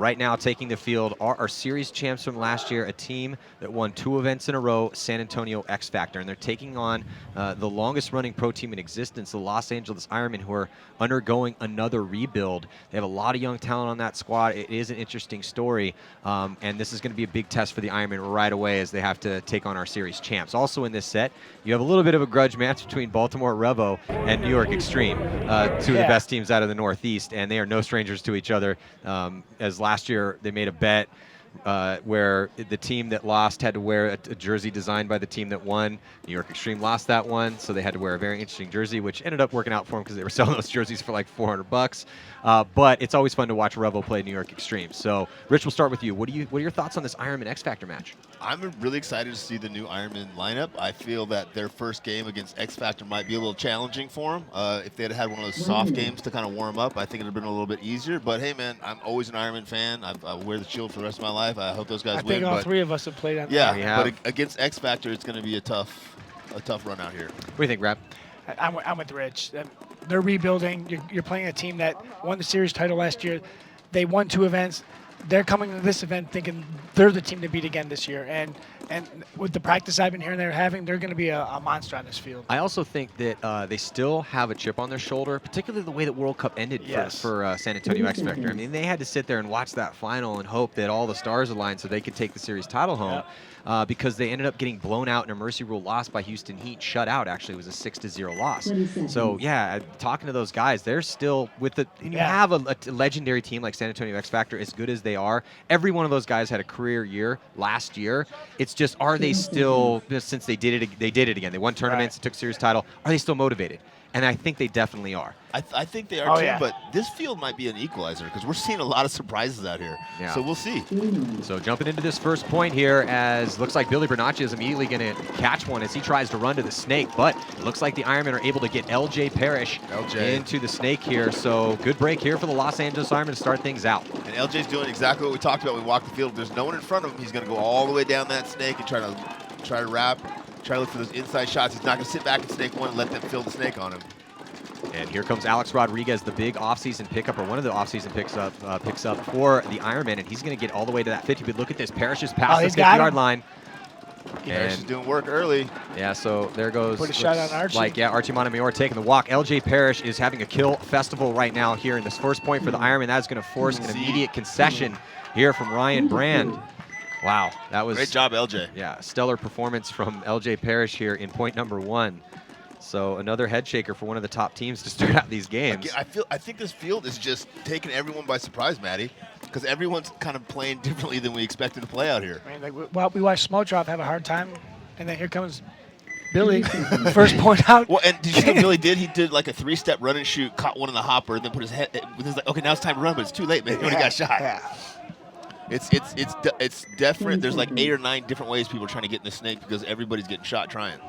right now taking the field are our series champs from last year, a team that won 2 events in a row, San Antonio X Factor. And they're taking on the longest running pro team in existence, the Los Angeles Ironmen, who are undergoing another rebuild. They have a lot of young talent on that squad. It is an interesting story. And this is going to be a big test for the Ironmen right away as they have to take on our series champs. Also in this set, you have a little bit of a grudge match between Baltimore Revo and New York Xtreme, two of the best teams out of the Northeast, and they are no strangers to each other. As last year they made a bet where the team that lost had to wear a jersey designed by the team that won. New York Xtreme lost that one, so they had to wear a very interesting jersey, which ended up working out for them because they were selling those jerseys for like $400. But it's always fun to watch Revo play New York Xtreme. So, Rich, we'll start with you. What are your thoughts on this Ironman X Factor match? I'm really excited to see the new Ironman lineup. I feel that their first game against X Factor might be a little challenging for them. If they had had one of those soft games to kind of warm up, I think it would have been a little bit easier. But hey, man, I'm always an Ironman fan. I wear the shield for the rest of my life. I hope those guys win. I think all 3 of us have played on that. Yeah, but against X Factor, it's going to be a tough run out here. What do you think, Rap? I'm with Rich. They're rebuilding. You're playing a team that won the series title last year. They won 2 events. They're coming to this event thinking they're the team to beat again this year. And with the practice I've been hearing they're having, they're going to be a monster on this field. I also think that they still have a chip on their shoulder, particularly the way that World Cup ended for San Antonio X Factor. I mean, they had to sit there and watch that final and hope that all the stars aligned so they could take the series title home. Because they ended up getting blown out in a mercy rule loss by Houston Heat. Shut out, actually. It was a 6-0 loss. So, yeah, talking to those guys, they're still with the – and you have a legendary team like San Antonio X Factor, as good as they are. Every one of those guys had a career year last year. It's just, are they still – since they did it again. They won tournaments, took series title. Are they still motivated? And I think they definitely are. I think they are too, but this field might be an equalizer because we're seeing a lot of surprises out here. Yeah. So we'll see. So jumping into this first point here, as looks like Billy Bernacchi is immediately going to catch one as he tries to run to the snake, but it looks like the Ironmen are able to get LJ Parrish into the snake here. So good break here for the Los Angeles Ironmen to start things out. And LJ's doing exactly what we talked about when we walked the field. If there's no one in front of him, he's going to go all the way down that snake and try to wrap, try to look for those inside shots. He's not going to sit back in snake one and let them fill the snake on him. And here comes Alex Rodriguez, the big offseason pickup, or one of the offseason picks up for the Ironman, and he's going to get all the way to that 50. But look at this, Parrish is past the 50-yard line. Parrish is doing work early. Yeah, so there goes. Put a shot on Archie. Archie Montemayor taking the walk. LJ Parrish is having a kill festival right now here in this first point for the Ironman. That is going to force an immediate concession here from Ryan Brand. Wow, that was great job, LJ. Yeah, stellar performance from LJ Parrish here in point number 1. So another head shaker for one of the top teams to start out these games. I think this field is just taking everyone by surprise, Matty, because everyone's kind of playing differently than we expected to play out here. I mean, we watched Smodrop have a hard time, and then here comes Billy, first point out. Well, and did you see what Billy did? He did like a 3-step run and shoot, caught one in the hopper, and then put his head. He's like, okay, now it's time to run, but it's too late, man. He already got shot. Yeah. It's different. There's like 8 or 9 different ways people are trying to get in the snake because everybody's getting shot trying.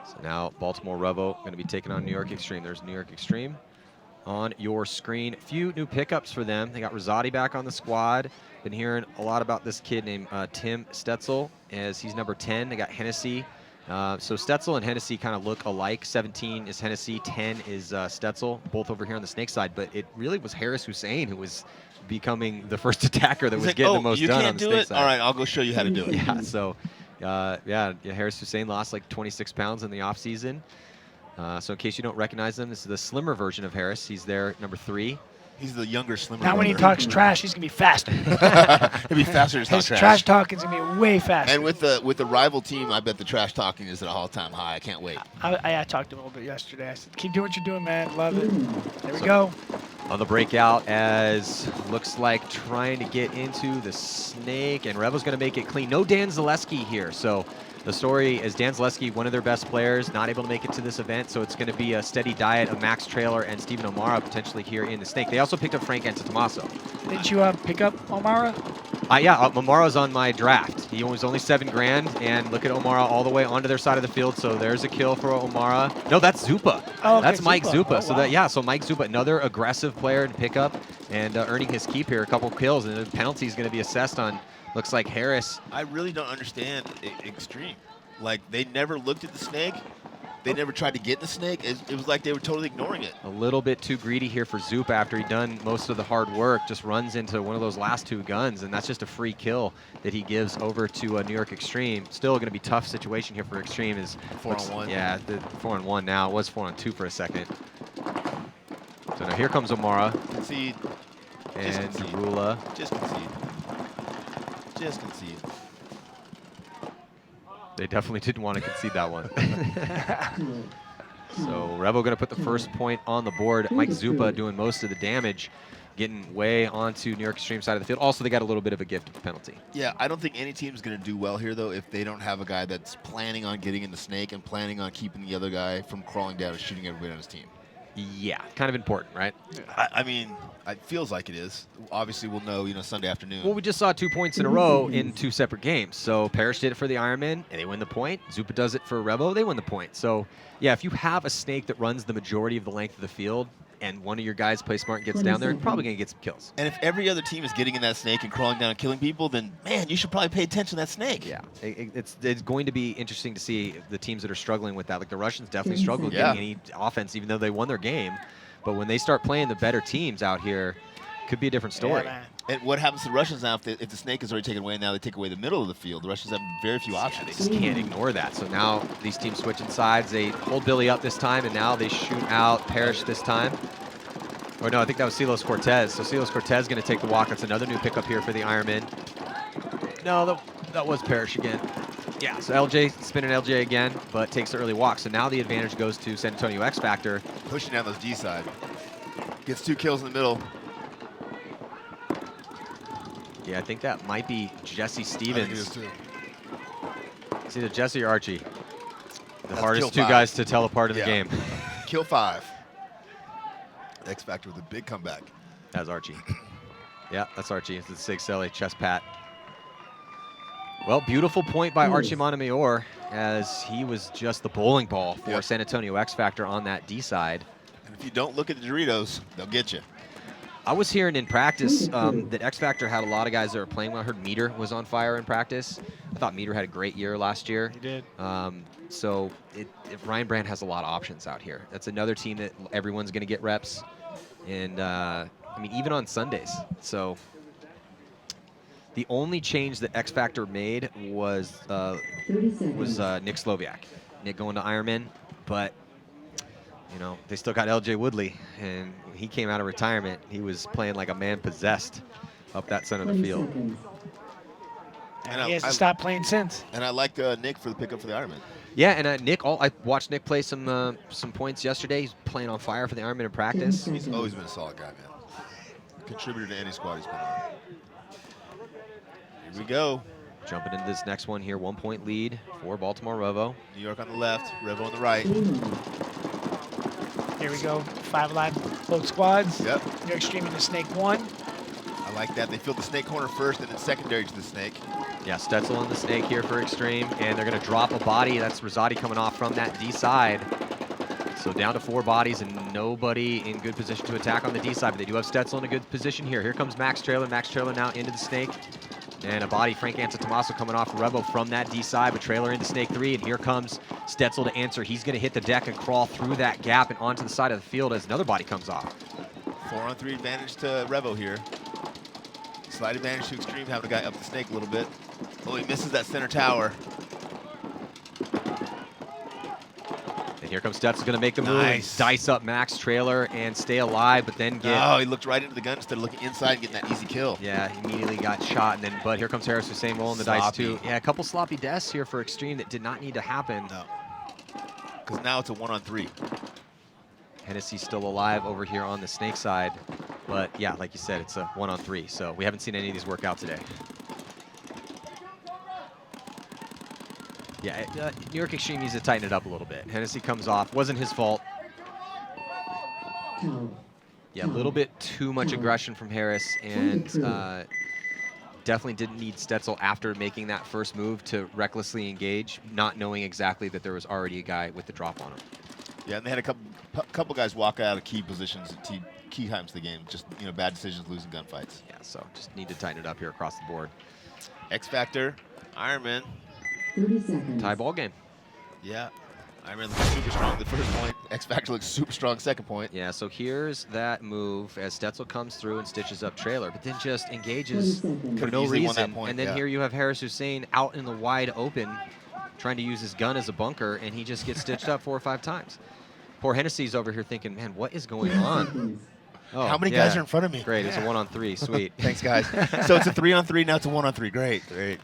So now Baltimore Revo going to be taking on New York Xtreme. There's New York Xtreme on your screen. Few new pickups for them. They got Rosati back on the squad. Been hearing a lot about this kid named Tim Stetzel, as he's number 10. They got Hennessy. So Stetzel and Hennessy kind of look alike. 17 is Hennessy, 10 is Stetzel, both over here on the snake side. But it really was Harris Hussein who was becoming the first attacker that was getting the most done on the snake side. All right, I'll go show you how to do it. Yeah, so Harris Hussein lost like 26 pounds in the offseason. So in case you don't recognize him, this is the slimmer version of Harris. He's there, number 3. He's the younger, slimmer. Now when he talks trash, he's going to be faster. He'll be faster to talk His trash. trash talking is going to be way faster. And with the rival team, I bet the trash talking is at an all-time high. I can't wait. I talked to him a little bit yesterday. I said, keep doing what you're doing, man. Love it. There we go. On the breakout, as looks like trying to get into the snake, and Revo's going to make it clean. No Dan Zaleski here, so the story is Dan Zaleski, one of their best players, not able to make it to this event, so it's going to be a steady diet of Max Trailer and Steven O'Mara potentially here in the snake. They also picked up Frank Antetomaso. Didn't you pick up O'Mara? Yeah, O'Mara's on my draft. He was only $7,000, and look at O'Mara all the way onto their side of the field, so there's a kill for O'Mara. No, that's Zupa. Oh, okay, that's Mike Zupa. Oh, wow. So Mike Zupa, another aggressive player to pick up and earning his keep here, a couple kills, and the penalty is going to be assessed on, looks like Harris. I really don't understand Xtreme. Like, they never looked at the snake. they never tried to get the snake. It was like they were totally ignoring it. A little bit too greedy here for Zoop after he'd done most of the hard work. Just runs into one of those last 2 guns, and that's just a free kill that he gives over to New York Xtreme. Still going to be tough situation here for Xtreme. Is 4-on-1. Yeah, the 4-on-1 now. It was 4-on-2 for a second. So now here comes Omara. Concede. And Rula. Just concede. Just concede. They definitely didn't want to concede that one. So Revo going to put the first point on the board. Mike Zupa doing most of the damage, getting way onto New York Xtreme side of the field. Also, they got a little bit of a gift penalty. Yeah, I don't think any team's going to do well here, though, if they don't have a guy that's planning on getting in the snake and planning on keeping the other guy from crawling down and shooting everybody on his team. Yeah, kind of important, right? I mean, it feels like it is. Obviously, we'll know, Sunday afternoon. Well, we just saw 2 points in a row in 2 separate games. So Parrish did it for the Ironmen, and they win the point. Zupa does it for Revo, they win the point. So, yeah, if you have a snake that runs the majority of the length of the field, and one of your guys plays smart and gets down there, you're probably going to get some kills. And if every other team is getting in that snake and crawling down and killing people, then, man, you should probably pay attention to that snake. Yeah, it's going to be interesting to see the teams that are struggling with that. Like the Russians definitely struggle getting any offense, even though they won their game. But when they start playing the better teams out here, it could be a different story. Yeah, and what happens to the Russians now if the snake is already taken away, now they take away the middle of the field. The Russians have very few options. Yeah, they just can't ignore that. So now these teams switching sides. They hold Billy up this time, and now they shoot out Parrish this time. Or no, I think that was Silos Cortez. So Silos Cortez going to take the walk. That's another new pickup here for the Ironmen. No, that was Parrish again. Yeah, so LJ spinning LJ again, but takes the early walk. So now the advantage goes to San Antonio X Factor. Pushing down those D side. Gets 2 kills in the middle. Yeah, I think that might be Jesse Stevens. I think it is too. It's either Jesse or Archie. The That's hardest kill 2 5. guys to tell apart in the game. Kill 5. X Factor with a big comeback. That's Archie. Yeah, that's Archie. It's the Sig Selly chest pat. Well, beautiful point by Archie Montemayor, as he was just the bowling ball for San Antonio X Factor on that D side. And if you don't look at the Doritos, they'll get you. I was hearing in practice that X Factor had a lot of guys that were playing well. I heard Meter was on fire in practice. I thought Meter had a great year last year. He did. So Ryan Brand has a lot of options out here. That's another team that everyone's going to get reps. And, I mean, even on Sundays. So the only change that X Factor made was Nick Sloviak. Nick going to Ironmen. But, they still got LJ Woodley. And when he came out of retirement, he was playing like a man possessed up that center of the field. And he hasn't stopped playing since. And I like Nick for the pickup for the Ironman. Yeah, and Nick, I watched Nick play some points yesterday. He's playing on fire for the Ironman in practice. He's always been a solid guy, man. Contributor to any squad he's been on. Here we go. Jumping into this next one here, 1 point lead for Baltimore Revo. New York on the left, Revo on the right. Here we go. 5 alive, both squads. Yep. New York Xtreme in the snake 1. I like that. They fill the snake corner first and then secondary to the snake. Yeah, Stetzel in the snake here for Xtreme, and they're going to drop a body. That's Rosati coming off from that D side. So down to 4 bodies and nobody in good position to attack on the D side, but they do have Stetzel in a good position here. Here comes Max Trailer. Max Trailer now into the snake. And a body, Frank Antetomaso coming off Revo from that D side, but Trailer into snake 3, and here comes Stetzel to answer. He's going to hit the deck and crawl through that gap and onto the side of the field as another body comes off. 4-on-3 advantage to Revo here. Slight advantage to Xtreme, having a guy up the snake a little bit. Oh, he misses that center tower. And here comes Stetzel, going to make the move and Nice. dice up Max Trailer and stay alive, but then get... Oh, he looked right into the gun instead of looking inside and getting that easy kill. Yeah, he immediately got shot, and then, but here comes Harris Hussein rolling the dice Sloppy. too. Yeah, a couple sloppy deaths here for Xtreme that did not need to happen. No. Because now it's a 1-on-3. Hennessy still alive over here on the snake side. But yeah, like you said, it's a 1-on-3, so we haven't seen any of these work out today. Yeah, New York Xtreme needs to tighten it up a little bit. Hennessy comes off, wasn't his fault. Yeah, a little bit too much aggression from Harris, and definitely didn't need Stetzel after making that first move to recklessly engage, not knowing exactly that there was already a guy with the drop on him. Yeah, and they had a couple guys walk out of key positions at key times of the game. Just, bad decisions, losing gunfights. Yeah, so just need to tighten it up here across the board. X Factor, Ironman. 30 seconds. Tie ball game. Yeah. Ironman looks super strong the first point. X Factor looks super strong second point. Yeah, so here's that move as Stetzel comes through and stitches up trailer, but then just engages for Could've no easily won that reason. point, And then yeah. here you have Harris Hussein out in the wide open, trying to use his gun as a bunker, and he just gets stitched up 4 or 5 times. Poor Hennessy's over here thinking, man, what is going on? Oh, How many guys are in front of me? Great, it's a 1-on-3, sweet. Thanks, guys. So it's a 3-on-3, now it's a 1-on-3. Great. Here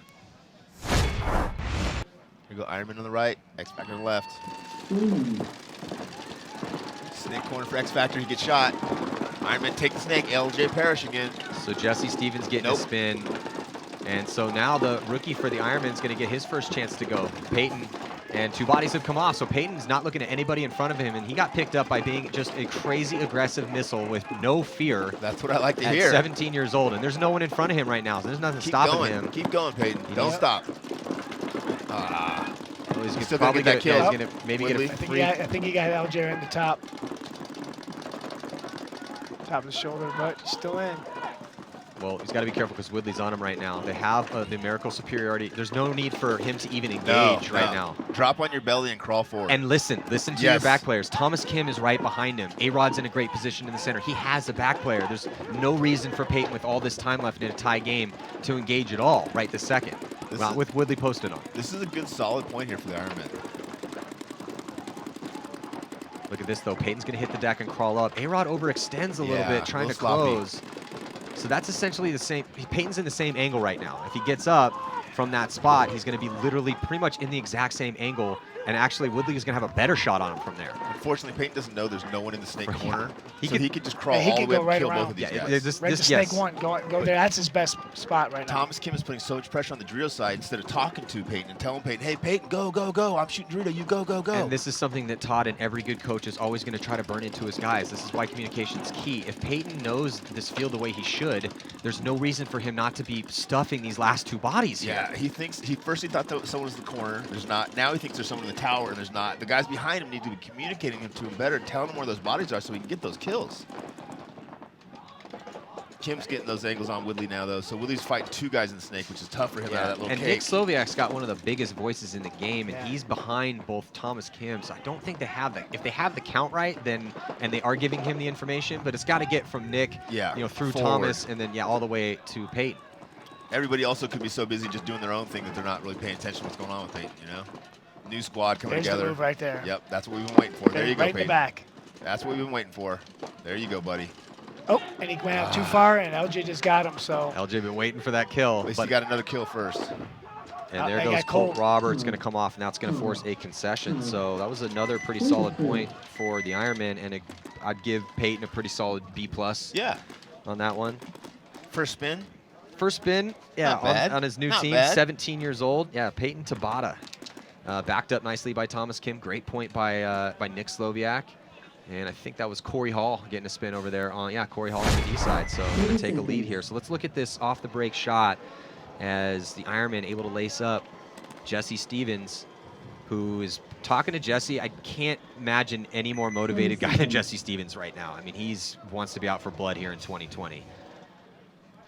we go, Ironman on the right, X Factor on the left. Snake corner for X Factor, he gets shot. Ironman take the snake, LJ Parrish again. So Jesse Stevens getting a spin. And so now the rookie for the Ironman is going to get his first chance to go. Peyton, and 2 bodies have come off, so Peyton's not looking at anybody in front of him, and he got picked up by being just a crazy aggressive missile with no fear. That's what I like to at hear. 17 years old, and there's no one in front of him right now, so there's nothing stopping him. Keep going, Peyton. Don't stop. Well, he's still probably gonna get that kill. he's gonna maybe Woodley. get a free. I think he got LJ in the top. Top of the shoulder, but he's still in. Well, he's got to be careful because Woodley's on him right now. They have the numerical superiority. There's no need for him to even engage right now. Drop on your belly and crawl forward. And listen to your back players. Thomas Kim is right behind him. A-Rod's in a great position in the center. He has a back player. There's no reason for Peyton with all this time left in a tie game to engage at all right this second. Not with Woodley posted on. This is a good solid point here for the Ironmen. Look at this though. Peyton's going to hit the deck and crawl up. A-Rod overextends a little bit trying to close. So that's essentially the same. Peyton's in the same angle right now. If he gets up from that spot, he's going to be literally pretty much in the exact same angle. And actually, Woodley is going to have a better shot on him from there. Unfortunately, Peyton doesn't know there's no one in the snake corner. He could just crawl all the way up and kill both of these guys. Right to snake one. Go there. That's his best spot right now. Thomas Kim is putting so much pressure on the Dorito side instead of talking to Peyton and telling Peyton, hey, Peyton, go, go, go. I'm shooting Dorito. You go, go, go. And this is something that Todd and every good coach is always going to try to burn into his guys. This is why communication is key. If Peyton knows this field the way he should, there's no reason for him not to be stuffing these last 2 bodies here. Yeah, he first thought that someone was in the corner. There's not. Now he thinks there's someone in the tower, and there's not. The guys behind him need to be communicating to him better, telling him where those bodies are so he can get those kills. Kim's getting those angles on Woodley now, though, so Woodley's fighting 2 guys in the snake, which is tough for him out of that little and cake. Nick Sloviak's got one of the biggest voices in the game, and he's behind both Thomas Kim, so I don't think they have that. If they have the count right, then and they are giving him the information, but it's got to get from Nick, through Thomas, and then all the way to Peyton. Everybody also could be so busy just doing their own thing that they're not really paying attention to what's going on with Peyton, you know? New squad coming together. There's the move right there. Yep, that's what we've been waiting for. There you go, Right Peyton. in the back. That's what we've been waiting for. There you go, buddy. Oh, and he went out too far, and LJ just got him, so. LJ been waiting for that kill. At least he got another kill first. And there goes Colt Roberts going to come off, and that's going to force a concession. So that was another pretty solid point for the Ironman, and I'd give Peyton a pretty solid B+ on that one. First spin? First spin, on his new team, 17 years old. Yeah, Peyton Tabata. Backed up nicely by Thomas Kim. Great point by Nick Sloviak. And I think that was Corey Hall getting a spin over there on, Corey Hall on the D side. So going to take a lead here. So let's look at this off the break shot as the Ironman able to lace up Jesse Stevens, who is talking to Jesse. I can't imagine any more motivated guy than Jesse Stevens right now. I mean, wants to be out for blood here in 2020.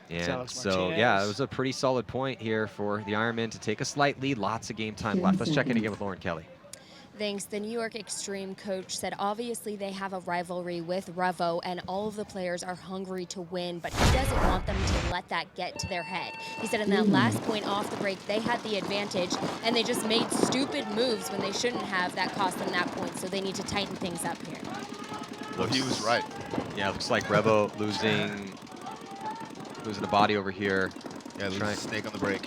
And so, it was a pretty solid point here for the Ironmen to take a slight lead. Lots of game time left. Let's check in again with Lauren Kelly. Thanks. The New York Xtreme coach said obviously they have a rivalry with Revo and all of the players are hungry to win, but he doesn't want them to let that get to their head. He said in that last point off the break, they had the advantage and they just made stupid moves when they shouldn't have. That cost them that point, so they need to tighten things up here. Well, he was right. Yeah, looks like Revo losing a body over here. Yeah, losing a snake on the break.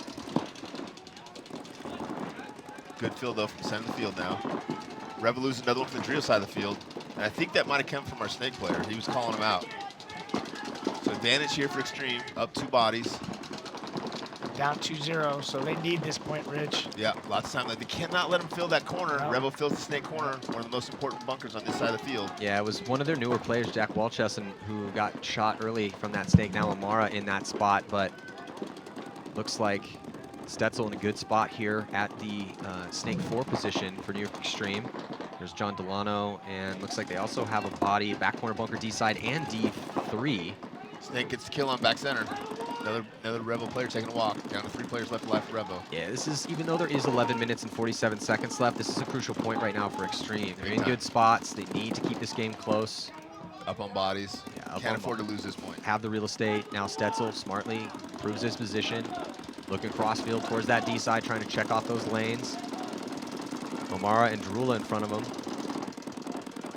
Good field, though, from the center of the field now. Revo loses another one from the Dorito side of the field. And I think that might have come from our snake player. He was calling him out. So advantage here for Xtreme, up 2 bodies. Down 2-0, so they need this point, Rich. Yeah, lots of time. They cannot let him fill that corner. No. Revo fills the snake corner, one of the most important bunkers on this side of the field. Yeah, it was one of their newer players, Jack Walchesson, who got shot early from that snake. Now Amara in that spot, but looks like Stetzel in a good spot here at the snake 4 position for New York Xtreme. There's John Delano, and looks like they also have a body, back corner bunker D side and D3. Snake gets the kill on back center. Another Revo player taking a walk. Down to 3 players left alive for Revo. Yeah, this is, even though there is 11 minutes and 47 seconds left, this is a crucial point right now for Xtreme. They're in good spots. They need to keep this game close. Up on bodies. Yeah, Can't afford to lose this point. Have the real estate. Now Stetzel smartly proves his position. Looking crossfield towards that D side, trying to check off those lanes. Omara and Drula in front of him.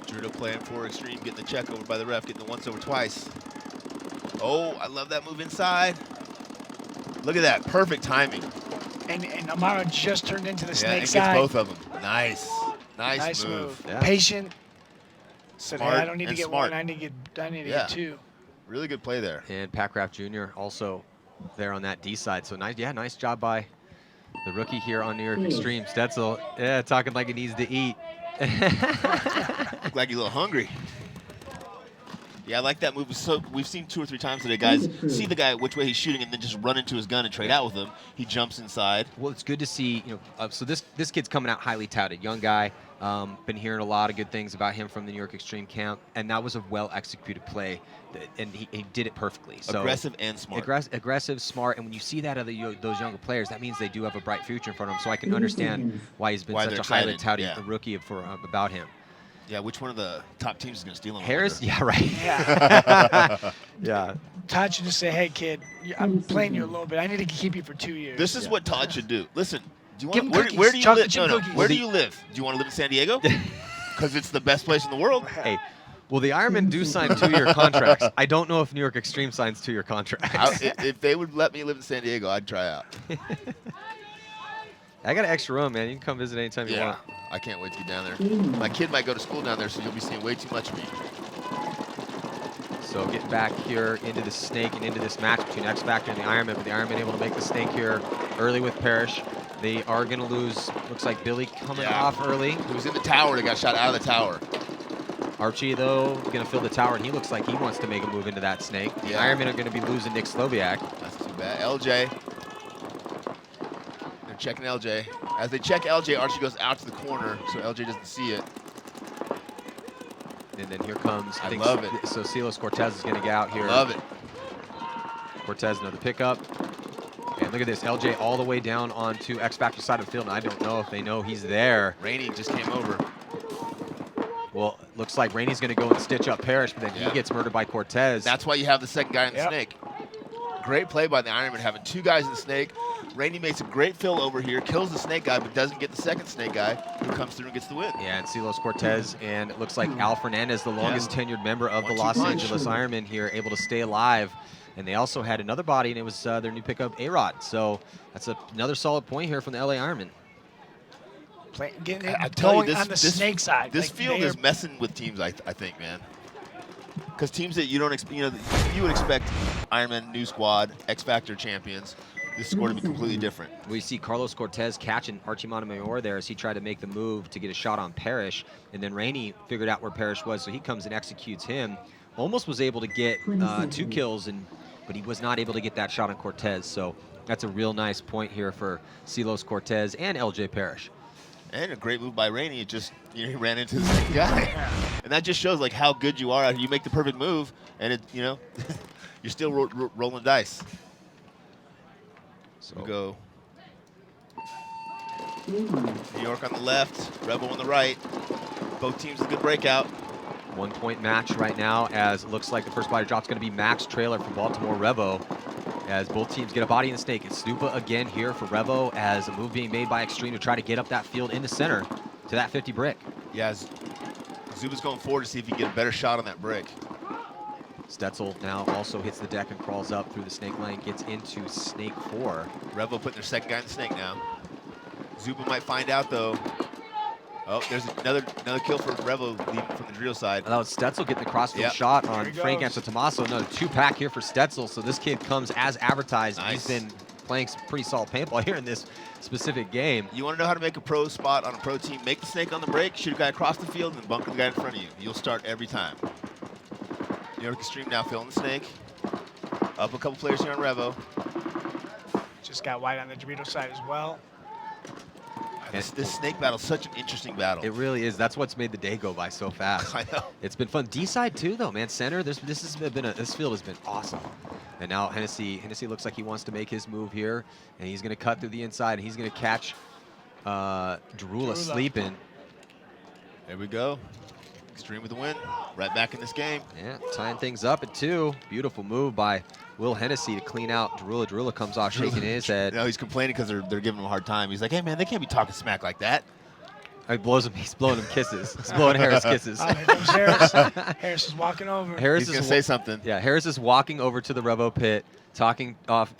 Drudo playing for Xtreme, getting the check over by the ref, getting the once over twice. Oh, I love that move inside. Look at that, perfect timing. And Amara just turned into the snake and side. gets both of them. Nice move. Yeah. Patient. Said, Smart hey, I don't need to and get smart. one. I need to get 2. Really good play there. And Packraft Jr. also there on that D side. So nice job by the rookie here on New York Xtreme. Stetzel, yeah, talking like he needs to eat. Look like he's a little hungry. Yeah, I like that move. So we've seen 2 or 3 times today, guys. See the guy which way he's shooting, and then just run into his gun and trade out with him. He jumps inside. Well, it's good to see. So this kid's coming out highly touted, young guy. Been hearing a lot of good things about him from the New York Xtreme camp, and that was a well-executed play, and he did it perfectly. So aggressive and smart. Aggressive, smart, and when you see that of those younger players, that means they do have a bright future in front of them. So I can understand why he's been such a highly touted rookie about him. Yeah, which one of the top teams is going to steal him? Harris? Yeah, right. Yeah. Yeah. Todd should just say, hey, kid, I'm playing you a little bit. I need to keep you for 2 years. This is what Todd should do. Listen, do you Give him want cookies, where do you chocolate live? chip No, cookies. where do you live? Do you want to live in San Diego? Because it's the best place in the world. Hey, well, the Ironmen do sign 2-year contracts. I don't know if New York Xtreme signs 2-year contracts. If they would let me live in San Diego, I'd try out. I got an extra room, man. You can come visit anytime you want. I can't wait to get down there. My kid might go to school down there, so you'll be seeing way too much of me. So getting back here into the snake and into this match between X Factor and the Ironmen, but the Ironmen able to make the snake here early with Parrish. They are going to lose. Looks like Billy coming off early. He was in the tower. They got shot out of the tower. Archie, though, going to fill the tower, and he looks like he wants to make a move into that snake. The Ironmen are going to be losing Nick Sloviak. That's too bad. LJ. They're checking LJ. As they check LJ, Archie goes out to the corner, so LJ doesn't see it. And then here comes, I love it. So Silos Cortez is going to get out here. Love it. Cortez, another pickup. And look at this, LJ all the way down onto X Factor side of the field, and I don't know if they know he's there. Rainey just came over. Well, looks like Rainey's going to go and stitch up Parrish, but then he gets murdered by Cortez. That's why you have the second guy in the snake. Great play by the Ironman, having 2 guys in the snake. Rainey makes a great fill over here, kills the snake guy, but doesn't get the second snake guy, who comes through and gets the win. Yeah, and Silos Cortez, and it looks like Al Fernandez, the longest tenured member of the Los Angeles Ironmen here, able to stay alive. And they also had another body, and it was their new pickup, A-Rod. So that's another solid point here from the LA Ironmen. Going on the snake side. This field is messing with teams, I think, man. Because teams that you don't expect, you would expect Ironman, New Squad, X Factor champions. This is going to be completely different. We see Carlos Cortez catching Archie Montemayor there as he tried to make the move to get a shot on Parrish. And then Rainey figured out where Parrish was, so he comes and executes him. Almost was able to get 2 kills, but he was not able to get that shot on Cortez. So that's a real nice point here for Silos Cortez and LJ Parrish. And a great move by Rainey. It just, he ran into the same guy. And that just shows like how good you are. You make the perfect move, and it, you're still rolling dice. So we'll go New York on the left, Revo on the right. Both teams a good breakout. 1-point match right now, as it looks like the first body drop's going to be Max Trailer from Baltimore Revo, as both teams get a body in the snake. It's Stupa again here for Revo, as a move being made by Xtreme to try to get up that field in the center to that 50 brick. Yeah, Zuba's going forward to see if he can get a better shot on that brick. Stetzel now also hits the deck and crawls up through the snake lane, gets into snake 4. Revo putting their second guy in the snake now. Zuba might find out though. Oh, there's another kill for Revo leaving from the drill side. That was Stetzel getting the crossfield shot on Frank Antotomaso. Another 2-pack here for Stetzel. So this kid comes as advertised. Nice. He's been playing some pretty solid paintball here in this specific game. You want to know how to make a pro spot on a pro team? Make the snake on the break, shoot a guy across the field, and bunker the guy in front of you. You'll start every time. New York Xtreme now filling the snake. Up a couple players here on Revo. Just got white on the Dorito side as well. This snake battle is such an interesting battle. It really is. That's what's made the day go by so fast. I know. It's been fun. D side too, though, man. Center. This field has been awesome. And now Hennessy looks like he wants to make his move here, and he's going to cut through the inside, and he's going to catch Darula sleeping. There we go. Xtreme with the win. Right back in this game. Yeah, tying things up at 2. Beautiful move by Will Hennessy to clean out Darula. Darula comes off shaking his head. No, he's complaining because they're giving him a hard time. He's like, hey, man, they can't be talking smack like that. He's blowing him kisses. He's blowing Harris kisses. Harris. Harris is walking over. Harris He's going to say something. Yeah, Harris is walking over to the Revo pit, talking off,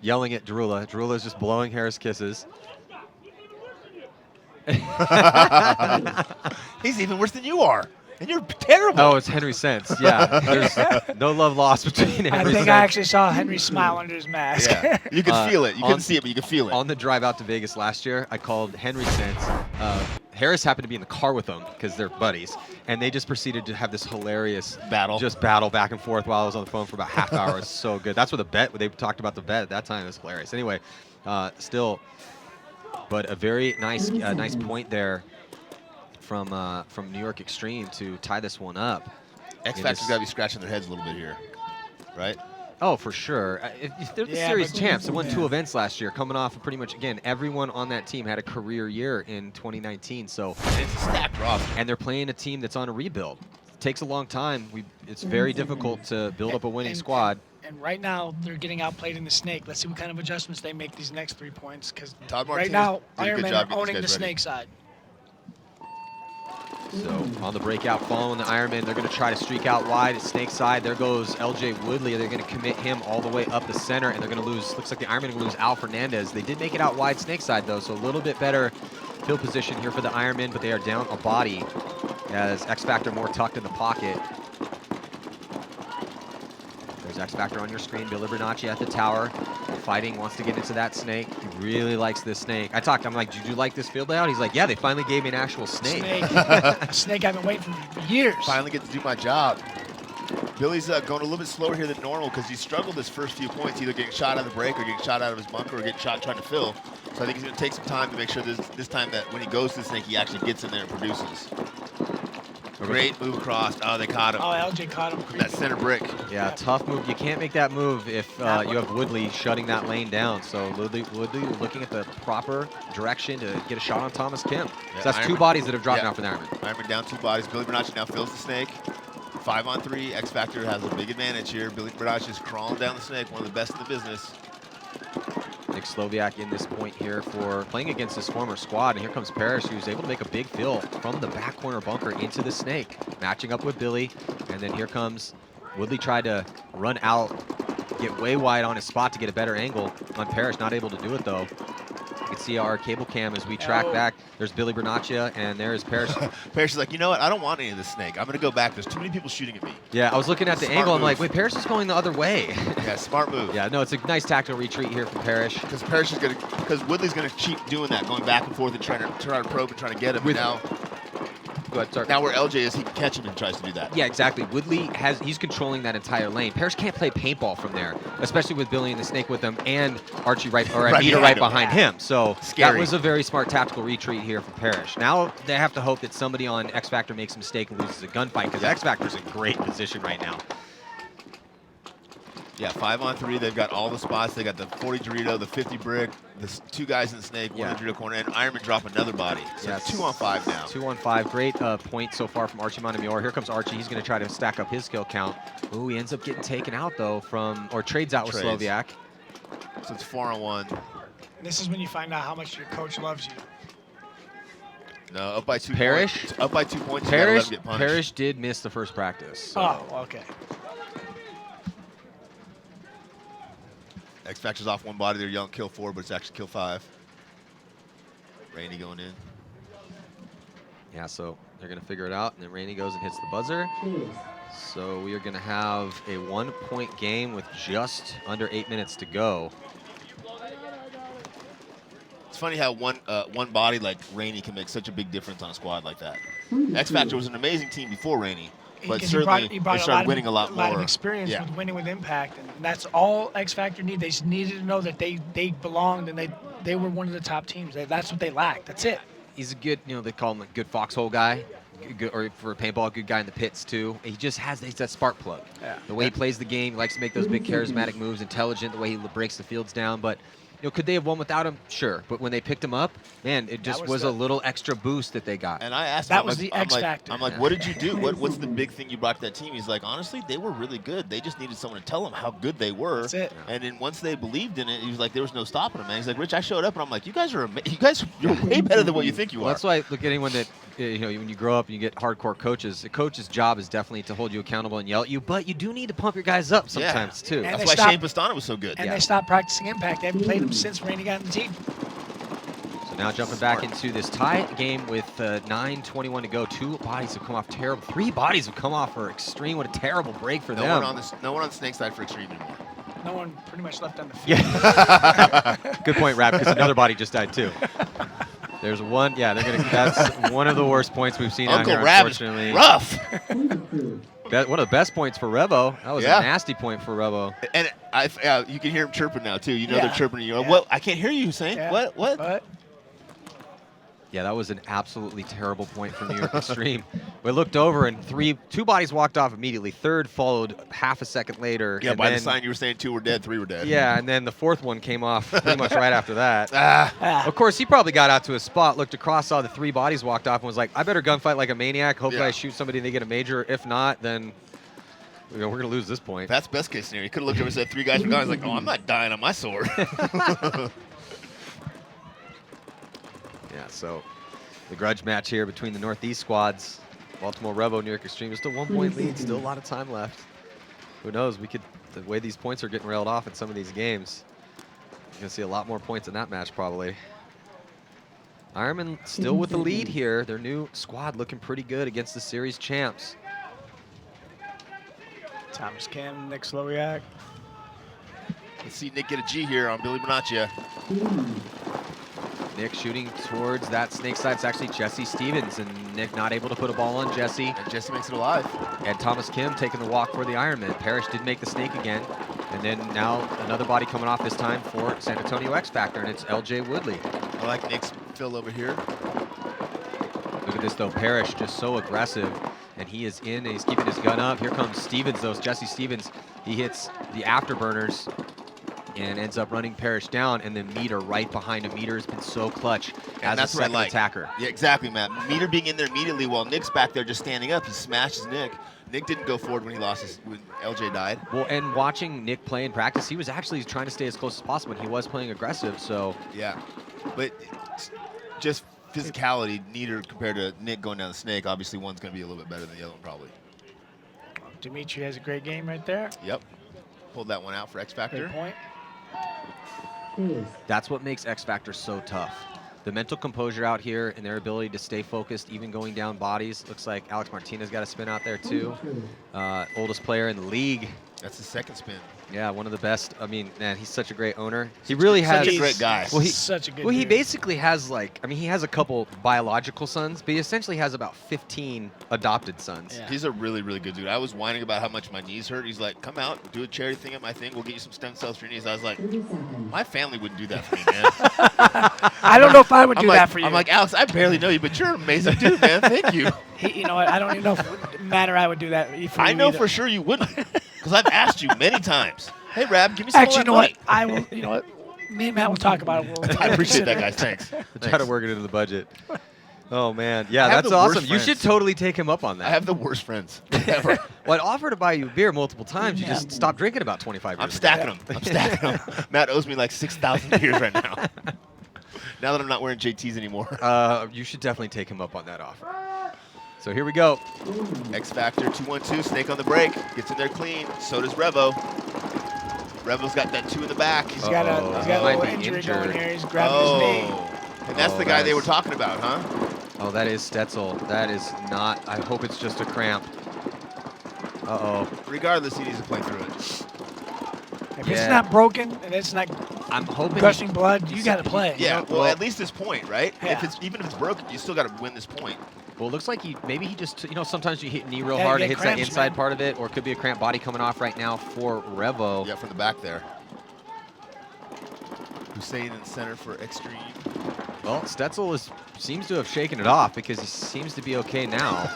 yelling at Darula. Darula is just blowing Harris kisses. He's even worse than you are. And you're terrible. Oh, it's Henry Sense. Yeah, there's no love lost between Henry I think Sense. I actually saw Henry smile under his mask. Yeah. You could feel it. You couldn't see it, but you could feel it. On the drive out to Vegas last year, I called Henry Sense. Harris happened to be in the car with them because they're buddies, and they just proceeded to have this hilarious battle back and forth while I was on the phone for about half hour. It's so good. That's what the bet. They talked about the bet at that time. It was hilarious. Anyway, still, but a very nice point there from New York Xtreme to tie this one up. X Factor's got to be scratching their heads a little bit here, right? Oh, for sure. If they're the series champs. They won 2 events last year, coming off of pretty much, again, everyone on that team had a career year in 2019. So it's a stacked roster. And they're playing a team that's on a rebuild. It takes a long time. It's very difficult to build up a winning squad. And right now, they're getting outplayed in the snake. Let's see what kind of adjustments they make these next 3 points. Because right now, Ironmen are owning the snake side. So on the breakout, following the Ironman, they're going to try to streak out wide at snake side. There goes LJ Woodley. They're going to commit him all the way up the center, and they're going to lose. Looks like the Ironman are going to lose Al Fernandez. They did make it out wide snake side, though, so a little bit better field position here for the Ironman, but they are down a body as X Factor more tucked in the pocket. There's X Factor on your screen. Billy Bernacci at the tower. Fighting, wants to get into that snake. He really likes this snake. I'm like, did you like this field layout? He's like, yeah, they finally gave me an actual snake. A snake I've been waiting for years. Finally get to do my job. Billy's going a little bit slower here than normal because he struggled his first few points, either getting shot out of the break or getting shot out of his bunker or getting shot trying to fill. So I think he's going to take some time to make sure this time that when he goes to the snake, he actually gets in there and produces. Great move across. Oh, they caught him. Oh, LJ caught him. That center brick. Yeah, tough move. You can't make that move if you have Woodley shutting that lane down. So Woodley looking at the proper direction to get a shot on Thomas Kim. Yeah, so that's 2 bodies that have dropped now for the Ironman. Ironman down 2 bodies. Billy Bernacci now fills the snake. 5-on-3. X Factor has a big advantage here. Billy Bernacci is crawling down the snake, one of the best in the business. Nick Sloviak in this point here for playing against his former squad. And here comes Parrish, who's able to make a big fill from the back corner bunker into the snake, matching up with Billy. And then here comes Woodley, tried to run out, get way wide on his spot to get a better angle on Parrish. Not able to do it, though. You can see our cable cam as we track back. There's Billy Bernacci, and there's Parrish. Parrish is like, you know what? I don't want any of this snake. I'm going to go back. There's too many people shooting at me. Yeah, I was looking at the angle. I'm like, wait, Parrish is going the other way. Yeah, smart move. Yeah, no, it's a nice tactical retreat here from Parrish. Because Parrish is going to, because Woodley's going to keep doing that, going back and forth and trying to probe and trying to get him. Go ahead, sorry. Now where LJ is, he can catch him and tries to do that. Yeah, exactly. Woodley he's controlling that entire lane. Parrish can't play paintball from there, especially with Billy and the snake with him and Archie Anita right behind him. So scary. That was a very smart tactical retreat here from Parrish. Now they have to hope that somebody on X Factor makes a mistake and loses a gunfight, because X Factor's in great position right now. Yeah, 5-on-3. They've got all the spots. They got the 40 Dorito, the 50 brick, the 2 guys in the snake, 1 in the Dorito corner, and Ironman drop another body. So it's 2-on-5 now. 2-on-5. Great point so far from Archie Montemayor. Here comes Archie. He's going to try to stack up his kill count. Ooh, he ends up getting taken out, though, trades out with Sloviak. So it's 4-on-1. This is when you find out how much your coach loves you. No, up by 2 Parrish? points. Up by 2 points. Parrish did miss the first practice. So. Oh, okay. X Factor's off 1 body. They're yelling kill 4, but it's actually kill 5. Rainey going in. Yeah, so they're going to figure it out, and then Rainey goes and hits the buzzer. So we are going to have a 1-point game with just under 8 minutes to go. It's funny how one body like Rainey can make such a big difference on a squad like that. X Factor was an amazing team before Rainey. But certainly he brought they started winning a lot more. A lot of experience with winning with impact, and that's all X Factor needed. They just needed to know that they belonged and they were one of the top teams. That's what they lacked. That's it. He's a good, they call him a good foxhole guy. or for Paintball, a good guy in the pits too. He just he's that spark plug. Yeah. The way he plays the game, he likes to make those big charismatic moves, intelligent, the way he breaks the fields down. But could they have won without him? Sure. But when they picked him up, man, it just was a little extra boost that they got. And I asked That him, was the X factor. I'm like, what did you do? What's the big thing you brought to that team? He's like, honestly, they were really good. They just needed someone to tell them how good they were. That's it. And then once they believed in it, he was like, there was no stopping them, man. He's like, Rich, I showed up, and I'm like, you guys, you're way better than what you think you are. That's why, look, anyone that, when you grow up and you get hardcore coaches, the coach's job is definitely to hold you accountable and yell at you, but you do need to pump your guys up sometimes, too. And That's why Shane Pastana was so good. And they stopped practicing impact. They haven't played him since Randy got in the team. So now jumping back into this tie game with 9:21 to go. 2 bodies have come off terrible. 3 bodies have come off for Xtreme. What a terrible break for them. No one on the snake side for Xtreme anymore. No one pretty much left on the field. Yeah. Good point, Rap, because another body just died, too. There's one. Yeah, that's one of the worst points we've seen Uncle out here, Rab is unfortunately. rough. One of the best points for Revo. That was a nasty point for Revo. And you can hear him chirping now, too. They're chirping. You're like, Yeah. what? I can't hear you, Hussein. Yeah. What? Yeah, that was an absolutely terrible point from New York Xtreme. We looked over and 2 bodies walked off immediately. Third followed half a second later. Yeah, by the sign you were saying 2 were dead, 3 were dead. Yeah, and then the 4th one came off pretty much right after that. Ah. Of course, he probably got out to a spot, looked across, saw the 3 bodies walked off, and was like, I better gunfight like a maniac. Hopefully I shoot somebody and they get a major. If not, then we're going to lose this point. That's best case scenario. He could have looked over and said 3 guys were gone. He's like, oh, I'm not dying on my sword. Yeah, so the grudge match here between the Northeast squads. Baltimore Revo, New York Xtreme, just a 1-point lead, still a lot of time left. Who knows, the way these points are getting railed off in some of these games, you're going to see a lot more points in that match probably. Ironmen still with the lead here. Their new squad looking pretty good against the series champs. Thomas Kim, Nick Slowiak. Let's see Nick get a G here on Billy Bonaccia. Nick shooting towards that snake side. It's actually Jesse Stevens, and Nick not able to put a ball on Jesse. And Jesse makes it alive. And Thomas Kim taking the walk for the Ironman. Parrish did make the snake again. And then now another body coming off this time for San Antonio X Factor, and it's LJ Woodley. I like Nick's fill over here. Look at this, though. Parrish just so aggressive. And he is in, and he's keeping his gun up. Here comes Stevens, though. Jesse Stevens. He hits the afterburners and ends up running Parrish down, and then Meter right behind him. Meter has been so clutch as a second attacker. Yeah, exactly, Matt. Meter being in there immediately while Nick's back there just standing up. He smashes Nick. Nick didn't go forward when when LJ died. Well, and watching Nick play in practice, he was actually trying to stay as close as possible, and he was playing aggressive, so. Yeah, but just physicality, Meter compared to Nick going down the snake, obviously one's going to be a little bit better than the other one, probably. Dimitri has a great game right there. Yep. Pulled that one out for X Factor. Great point. That's what makes X Factor so tough. The mental composure out here and their ability to stay focused, even going down bodies. Looks like Alex Martinez got a spin out there too. Oldest player in the league. That's the second spin. Yeah, one of the best. I mean, man, he's such a great owner. He really has. Such a great guy. Well, Such a good Well, he dude. basically has he has a couple biological sons, but he essentially has about 15 adopted sons. Yeah. He's a really, really good dude. I was whining about how much my knees hurt. He's like, come out, do a charity thing at my thing. We'll get you some stem cells for your knees. I was like, my family wouldn't do that for me, man. I don't know if I would do that for you. I'm like, Alex, I barely know you, but you're an amazing dude, man. Thank you. You know what? I don't even know if Matt or I would do that for you I know either. for sure you wouldn't, because I've asked you many times. Hey, Rab, give me some Actually, you know money. what? I will. You know what? Me and Matt will talk about it. We'll I appreciate that, guys. Thanks. Try to work it into the budget. Oh man, yeah, I have that's the worst awesome. You should friends. totally take him up on that. I have the worst friends ever. Well, I'd offer to buy you a beer multiple times. You just stop drinking about 25 years I'm stacking them. I'm stacking them. Matt owes me like 6,000 beers right now. Now that I'm not wearing JTs anymore. You should definitely take him up on that offer. So here we go. X Factor 2-1-2, snake on the break. Gets in there clean. So does Revo. Revo's got that 2 in the back. He's got a Might little be injury injured. going here. He's grabbing his knee. And that's the guy they were talking about, huh? Oh, that is Stetzel. That is not. I hope it's just a cramp. Uh-oh. Regardless, he needs to play through it. If it's not broken and it's not I'm hoping gushing blood, you got to play. Yeah, well, well- at least this point, right? Yeah. Even if it's broken, you still got to win this point. Well, it looks like maybe he just, sometimes you hit knee real Yeah, you hard, get it hits cramps, that inside man. part of it, or it could be a cramp body coming off right now for Revo. Yeah, from the back there. Hussein in center for Xtreme. Well, Stetzel seems to have shaken it off because he seems to be okay now.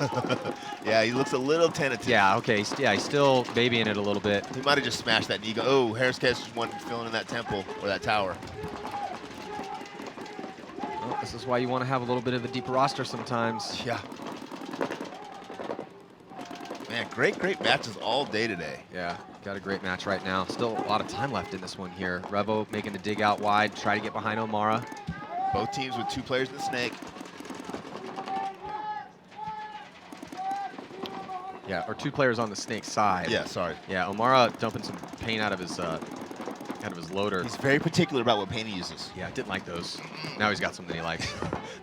Yeah, he looks a little tentative. Yeah, okay. He's still babying it a little bit. He might have just smashed that knee. Oh, Harris Catch just one filling in that temple or that tower. Well, this is why you want to have a little bit of a deeper roster sometimes. Yeah. Man, great matches all day today. Yeah, got a great match right now. Still a lot of time left in this one here. Revo making a dig out wide, try to get behind O'Mara. Both teams with 2 players in the snake. Yeah, or 2 players on the snake side. Yeah, sorry. Yeah, O'Mara dumping some paint out of his loader. He's very particular about what paint he uses. Yeah, didn't like those. Now he's got something he likes.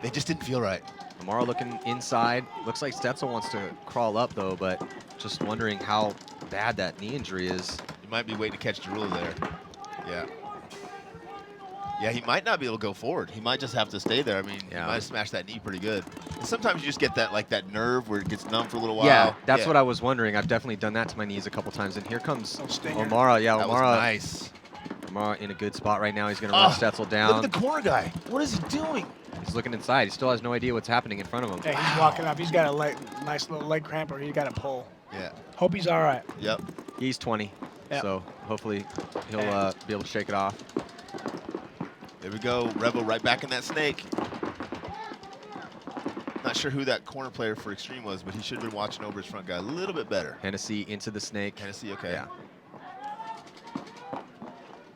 They just didn't feel right. O'Mara looking inside. Looks like Stetzel wants to crawl up though, but just wondering how bad that knee injury is. You might be waiting to catch Jarula there. Yeah. Yeah, he might not be able to go forward. He might just have to stay there. I mean, he might have smashed that knee pretty good. And sometimes you just get that that nerve where it gets numb for a little while. Yeah, that's what I was wondering. I've definitely done that to my knees a couple times. And here comes O'Mara. Yeah, that O'Mara. was nice. O'Mara in a good spot right now. He's going to run Stetzel down. Look at the corner guy. What is he doing? He's looking inside. He still has no idea what's happening in front of him. Yeah, he's walking up. He's got a nice little leg cramp, or he got a pull. Yeah. Hope he's all right. Yep. He's 20, so hopefully he'll be able to shake it off. There we go. Revo right back in that snake. Not sure who that corner player for Xtreme was, but he should have been watching over his front guy a little bit better. Hennessy into the snake. Hennessy, okay. Yeah.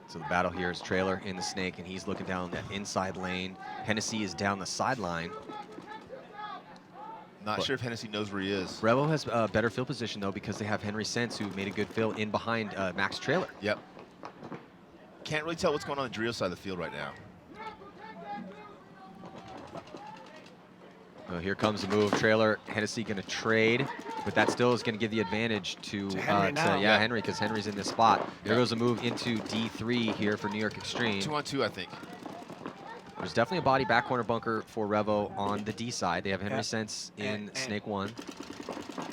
So the battle here is Trailer in the snake, and he's looking down that inside lane. Hennessy is down the sideline. Not sure if Hennessy knows where he is. Revo has a better field position, though, because they have Henry Sense, who made a good fill in behind Max Trailer. Yep. Can't really tell what's going on the Drio side of the field right now. Oh, here comes the move. Trailer, Hennessy going to trade, but that still is going to give the advantage to Henry now. Henry, because Henry's in this spot. There goes a move into D3 here for New York Xtreme. 2-on-2, I think. There's definitely a body back corner bunker for Revo on the D side. They have Henry Sense in Snake 1.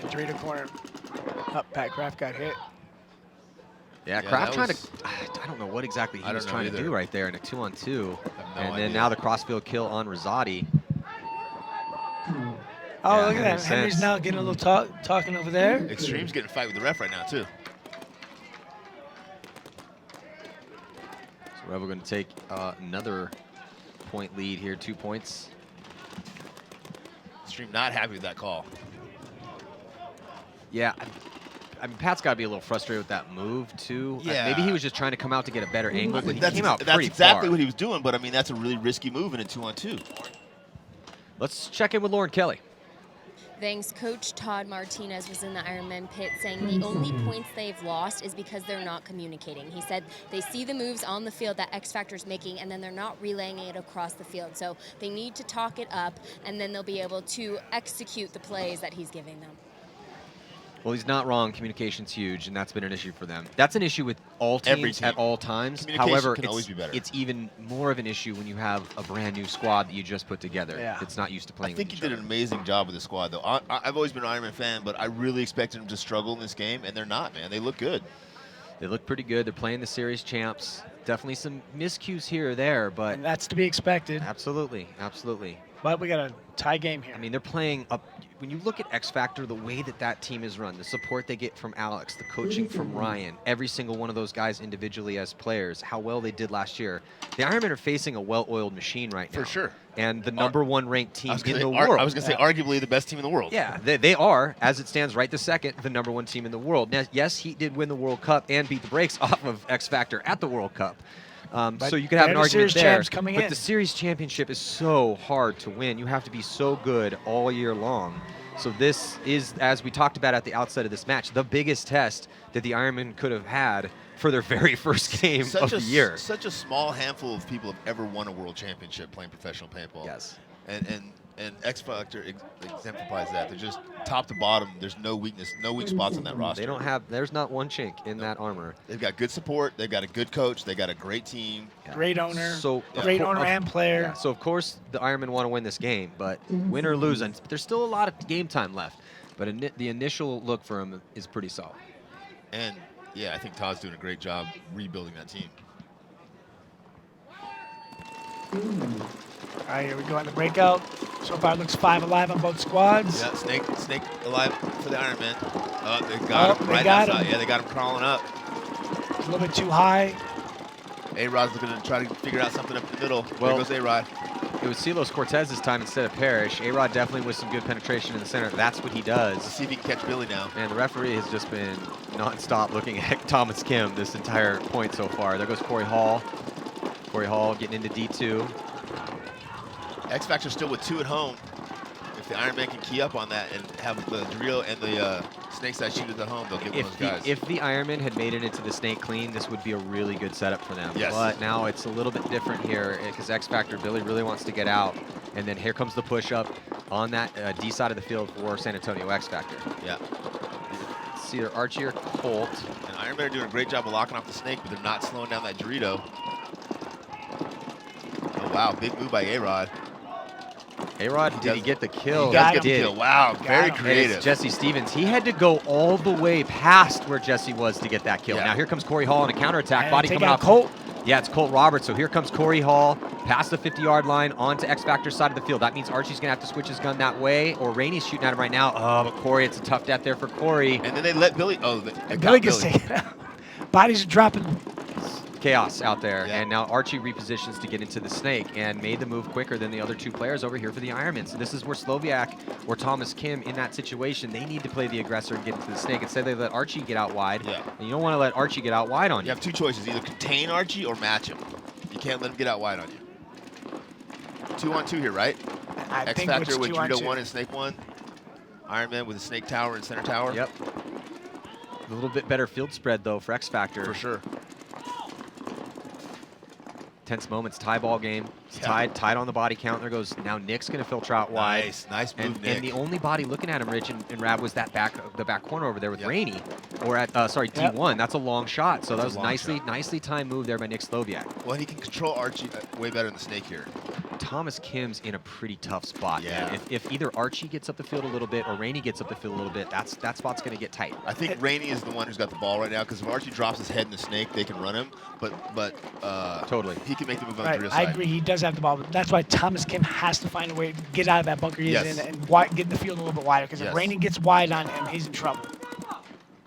And 3 to corner. Up, Pat Kraft got hit. Yeah, Kraft trying to, I don't know what exactly he was trying to do right there in a 2-on-2. And then now the crossfield kill on Rosati. Oh, look at that. Henry's now getting a little talking over there. Xtreme's getting a fight with the ref right now, too. So Revo going to take another point lead here, 2 points. Xtreme not happy with that call. Yeah, I mean, Pat's got to be a little frustrated with that move, too. Yeah. Maybe he was just trying to come out to get a better angle, but he came out pretty That's exactly far. what he was doing, but I mean, that's a really risky move in a 2-on-2. Let's check in with Lauren Kelly. Thanks. Coach Todd Martinez was in the Ironmen pit saying the only points they've lost is because they're not communicating. He said they see the moves on the field that X Factor's making, and then they're not relaying it across the field. So they need to talk it up, and then they'll be able to execute the plays that he's giving them. Well, he's not wrong. Communication's huge, and that's been an issue for them. That's an issue with all teams at all times. However, can always be better. It's even more of an issue when you have a brand new squad that you just put together. Yeah. It's not used to playing. I think he did an amazing job with the squad, though. I've always been an Ironman fan, but I really expected him to struggle in this game, and they're not, man. They look good. They look pretty good. They're playing the series champs. Definitely some miscues here or there, but And that's to be expected. absolutely, absolutely. But we got a tie game here. I mean, they're playing up. When you look at X Factor, the way that team is run, the support they get from Alex, the coaching from Ryan, every single one of those guys individually as players, how well they did last year. The Ironmen are facing a well-oiled machine right now. For sure. And the #1 ranked team in the world. I was going to say arguably the best team in the world. Yeah, they are, as it stands right this second, the #1 team in the world. Now, yes, he did win the World Cup and beat the brakes off of X Factor at the World Cup. So you could have an argument series there. champs coming but in. the series championship is so hard to win. You have to be so good all year long. So this is, as we talked about at the outset of this match, the biggest test that the Ironmen could have had for their very first game of the year. Such a small handful of people have ever won a world championship playing professional paintball. Yes. And X Factor exemplifies that. They're just top to bottom. There's no weakness, no weak spots on that roster. They don't have. There's not one chink in that armor. They've got good support. They've got a good coach. They got a great team. Yeah. Great owner. So great owner and player. Yeah, so of course the Ironmen want to win this game, but win or lose, and there's still a lot of game time left. But the initial look for him is pretty solid. And yeah, I think Todd's doing a great job rebuilding that team. All right, here we go on the breakout. So far, it looks 5 alive on both squads. Yeah, Snake alive for the Ironmen. Oh, they got him they right got outside. him. Yeah, they got him crawling up. It's a little bit too high. A-Rod's looking to try to figure out something up in the middle. Well, there goes A-Rod. It was Silos Cortez this time instead of Parrish. A-Rod definitely with some good penetration in the center. That's what he does. Let's see if he can catch Billy now. And the referee has just been non-stop looking at Thomas Kim this entire point so far. There goes Corey Hall. Corey Hall getting into D2. X Factor still with 2 at home. If the Ironman can key up on that and have the Dorito and the Snake Side shooters at home, they'll get one of those guys. If the Ironman had made it into the Snake clean, this would be a really good setup for them. Yes. But now it's a little bit different here because X Factor Billy really wants to get out. And then here comes the push-up on that D side of the field for San Antonio X Factor. Yeah. It's either Archie or Colt. And Ironman are doing a great job of locking off the Snake, but they're not slowing down that Dorito. Oh, wow. Big move by A-Rod. A-Rod, did he get the kill? He does got get the did. kill. Wow, very him. creative. It's Jesse Stevens. He had to go all the way past where Jesse was to get that kill. Yeah. Now here comes Corey Hall on a counterattack. And Body take coming out off. Colt. Yeah, it's Colt Roberts. So here comes Corey Hall past the 50-yard line onto X Factor's side of the field. That means Archie's going to have to switch his gun that way, or Rainey's shooting at him right now. Oh, but Corey, it's a tough death there for Corey. And then they let Billy. Oh, they And got Billy gets taken out. Bodies are dropping. Chaos out there. Yeah. And now Archie repositions to get into the Snake and made the move quicker than the other 2 players over here for the Ironmen. So this is where Sloviak or Thomas Kim in that situation, they need to play the aggressor and get into the Snake. Instead, they let Archie get out wide. Yeah. And you don't want to let Archie get out wide on You you. have 2 choices: either contain Archie or match him. You can't let him get out wide on you. 2-on-2 here, right? I X think Factor it's with 2 on Dorito 2. 1 and Snake 1. Ironman with a Snake Tower and Center Tower. Yep. A little bit better field spread, though, for X Factor. For sure. Tense moments, tie ball game. It's Yeah. tied on the body count. There goes, now Nick's going to filter out wide. Nice move, Nick. And the only body looking at him, Rich and Rab, was that the back corner over there with Yep. Rainey, or at Yep. D1. That's a long shot. So that That's was a long nicely timed move there by Nick Sloviak. Well, he can control Archie way better than the Snake here. Thomas Kim's in a pretty tough spot. Yeah. Man. If either Archie gets up the field a little bit or Rainey gets up the field a little bit, that spot's going to get tight. I think Rainey is the one who's got the ball right now, because if Archie drops his head in the Snake, they can run him. But Totally. he can make the move on Right, the Dorito I side. agree. He does have the ball, but that's why Thomas Kim has to find a way to get out of that bunker he's Yes. in and get in the field a little bit wider. Because Yes. if Rainey gets wide on him, he's in trouble.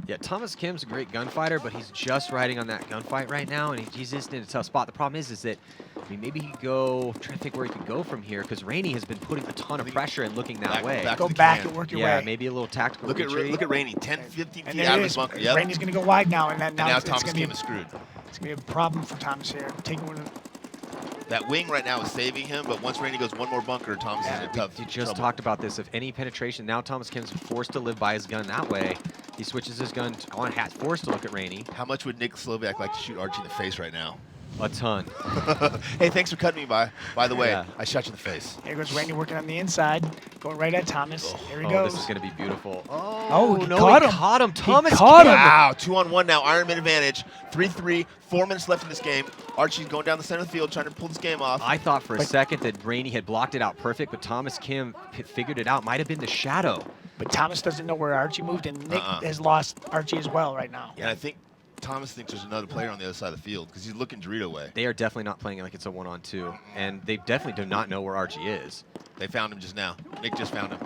Yeah, Thomas Kim's a great gunfighter, but he's just riding on that gunfight right now, and he's just in a tough spot. The problem is that, I mean, maybe he could go, I'm trying to think where he could go from here, because Rainey has been putting a ton of pressure and looking that way. Go the back can. and work your Yeah, way. maybe a little tactical Look retreat. at Rainey, 10, 15 And feet there out it of is. the bunker. Yep. Rainey's going to go wide now, and And now it's Thomas gonna Kim be, is screwed. it's going to be a problem for Thomas here. Taking one of the, That wing right now is saving him, but once Rainey goes one more bunker, Thomas is in tough We just trouble. talked about this. If any penetration, now Thomas Kim's forced to live by his gun that way. He switches his gun on hat, forced to look at Rainey. How much would Nick Sloviak like to shoot Archie in the face right now? A ton. Hey, thanks for cutting me by the way, Yeah. I shot you in the face. here goes Rainey working on the inside, going right at Thomas. Here he Oh, goes. this is going to be beautiful. Oh, he no, caught he him. caught him. He Thomas caught him. Wow, 2-on-1 now, Ironman advantage. 3-3, 4 minutes left in this game. Archie's going down the center of the field trying to pull this game off. I thought for a But- second that Rainey had blocked it out perfect, but Thomas Kim figured it out. Might have been the shadow. But Thomas doesn't know where Archie moved, and Nick Uh-uh. has lost Archie as well right now. And I think Thomas thinks there's another player on the other side of the field because he's looking Dorito way. They are definitely not playing it like it's a one-on-two, and they definitely do not know where Archie is. They found him just now. Nick just found him.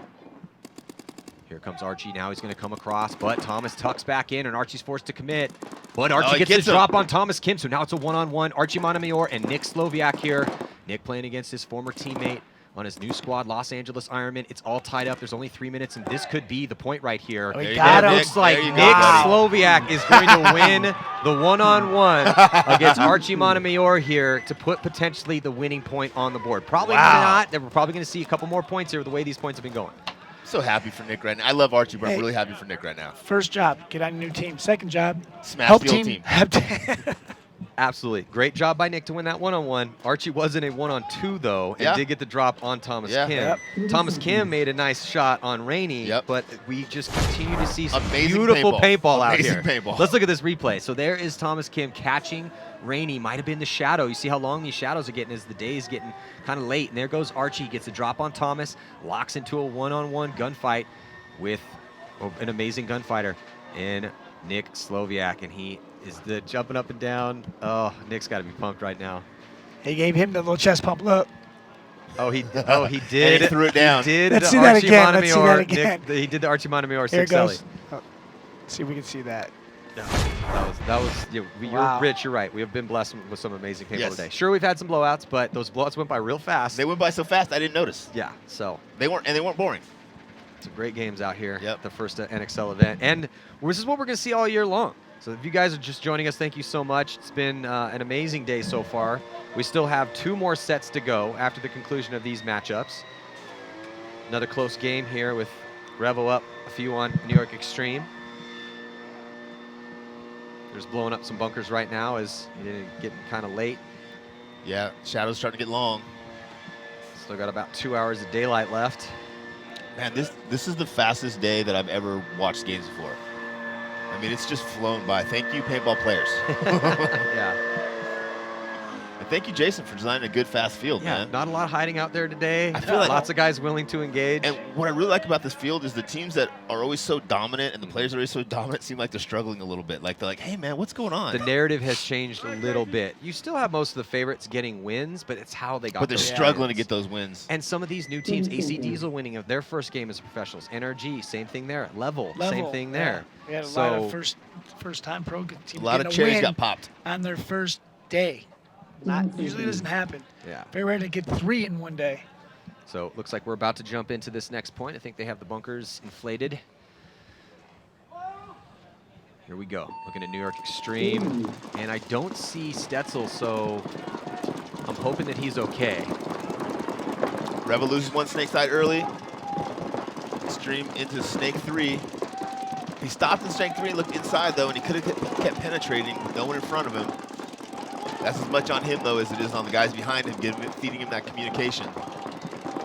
Here comes Archie. Now he's going to come across, but Thomas tucks back in, and Archie's forced to commit. But Archie he gets gets the him. drop on Thomas Kim, so now it's a one-on-one. Archie Montemayor and Nick Sloviak here. Nick playing against his former teammate on his new squad, Los Angeles Ironmen. It's all tied up. There's only 3 minutes, and this could be the point right here. Oh, he There you got go, him. Nick. Looks like There you Nick go, buddy. Sloviak is going to win the one-on-one against Archie Montemayor here to put potentially the winning point on the board. Probably Wow. not. We're probably going to see a couple more points here with the way these points have been going. So happy for Nick right now. I love Archie, but Hey. I'm really happy for Nick right now. First job, get on a new team. Second job, Smash help the old team. team. Absolutely. Great job by Nick to win that one-on-one. Archie was in a one-on-two, though, and Yeah. did get the drop on Thomas Yeah. Kim. Yep. Thomas Kim made a nice shot on Rainey, Yep. but we just continue to see some Amazing beautiful paintball. paintball out Amazing here. paintball. Let's look at this replay. So there is Thomas Kim catching Rainey. Might have been the shadow. You see how long these shadows are getting as the day is getting kind of late. And there goes Archie. Gets a drop on Thomas. Locks into a one-on-one gunfight with an amazing gunfighter in Nick Sloviak. And he is jumping up and down. Oh, Nick's got to be pumped right now. He gave him the little chest pump. Look. He did. And he threw it down. He did Let's the see that Archie again. Let's see that Montemayor. again. He did the Archie Montemayor Here it 6 goes. Oh, see if we can see that. That was you're Wow. Rich, you're right. We have been blessed with some amazing paintball Yes. today. Sure, we've had some blowouts, but those blowouts went by real fast. They went by so fast I didn't notice. Yeah, so They weren't boring. some great games out here. Yep. The first NXL event. And this is what we're going to see all year long. So if you guys are just joining us, thank you so much. It's been an amazing day so far. We still have 2 more sets to go after the conclusion of these matchups. Another close game here with Revo up a few on New York Xtreme. There's blowing up some bunkers right now as it's getting kind of late. Yeah, shadow's starting to get long. Still got about 2 hours of daylight left. Man, this is the fastest day that I've ever watched games before. I mean, it's just flown by. Thank you, paintball players. Yeah. And thank you, Jason, for designing a good, fast field, Yeah, man. not a lot hiding out there today. I feel like- lots of guys willing to engage. And what I really like about this field is the teams that are always so dominant and the players that are always so dominant seem like they're struggling a little bit. Like, they're like, hey, man, what's going on? The narrative has changed a little bit. You still have most of the favorites getting wins, but it's how they got But they're those struggling to wins. get those wins. And some of these new teams, AC Diesel winning of their first game as professionals, NRG, same thing there. Level, same thing there. Yeah. We had a So- lot of first-time pro teams. A lot of getting cherries win got popped. on their first day. Usually doesn't happen. Yeah. Very rare to get 3 in one day. So it looks like we're about to jump into this next point. I think they have the bunkers inflated. Here we go. Looking at New York Xtreme. And I don't see Stetzel, so I'm hoping that he's okay. Revo loses one snake side early. Xtreme into snake 3. He stopped in snake 3 and looked inside, though, and he could have kept penetrating with no one in front of him. That's as much on him, though, as it is on the guys behind him, feeding him that communication.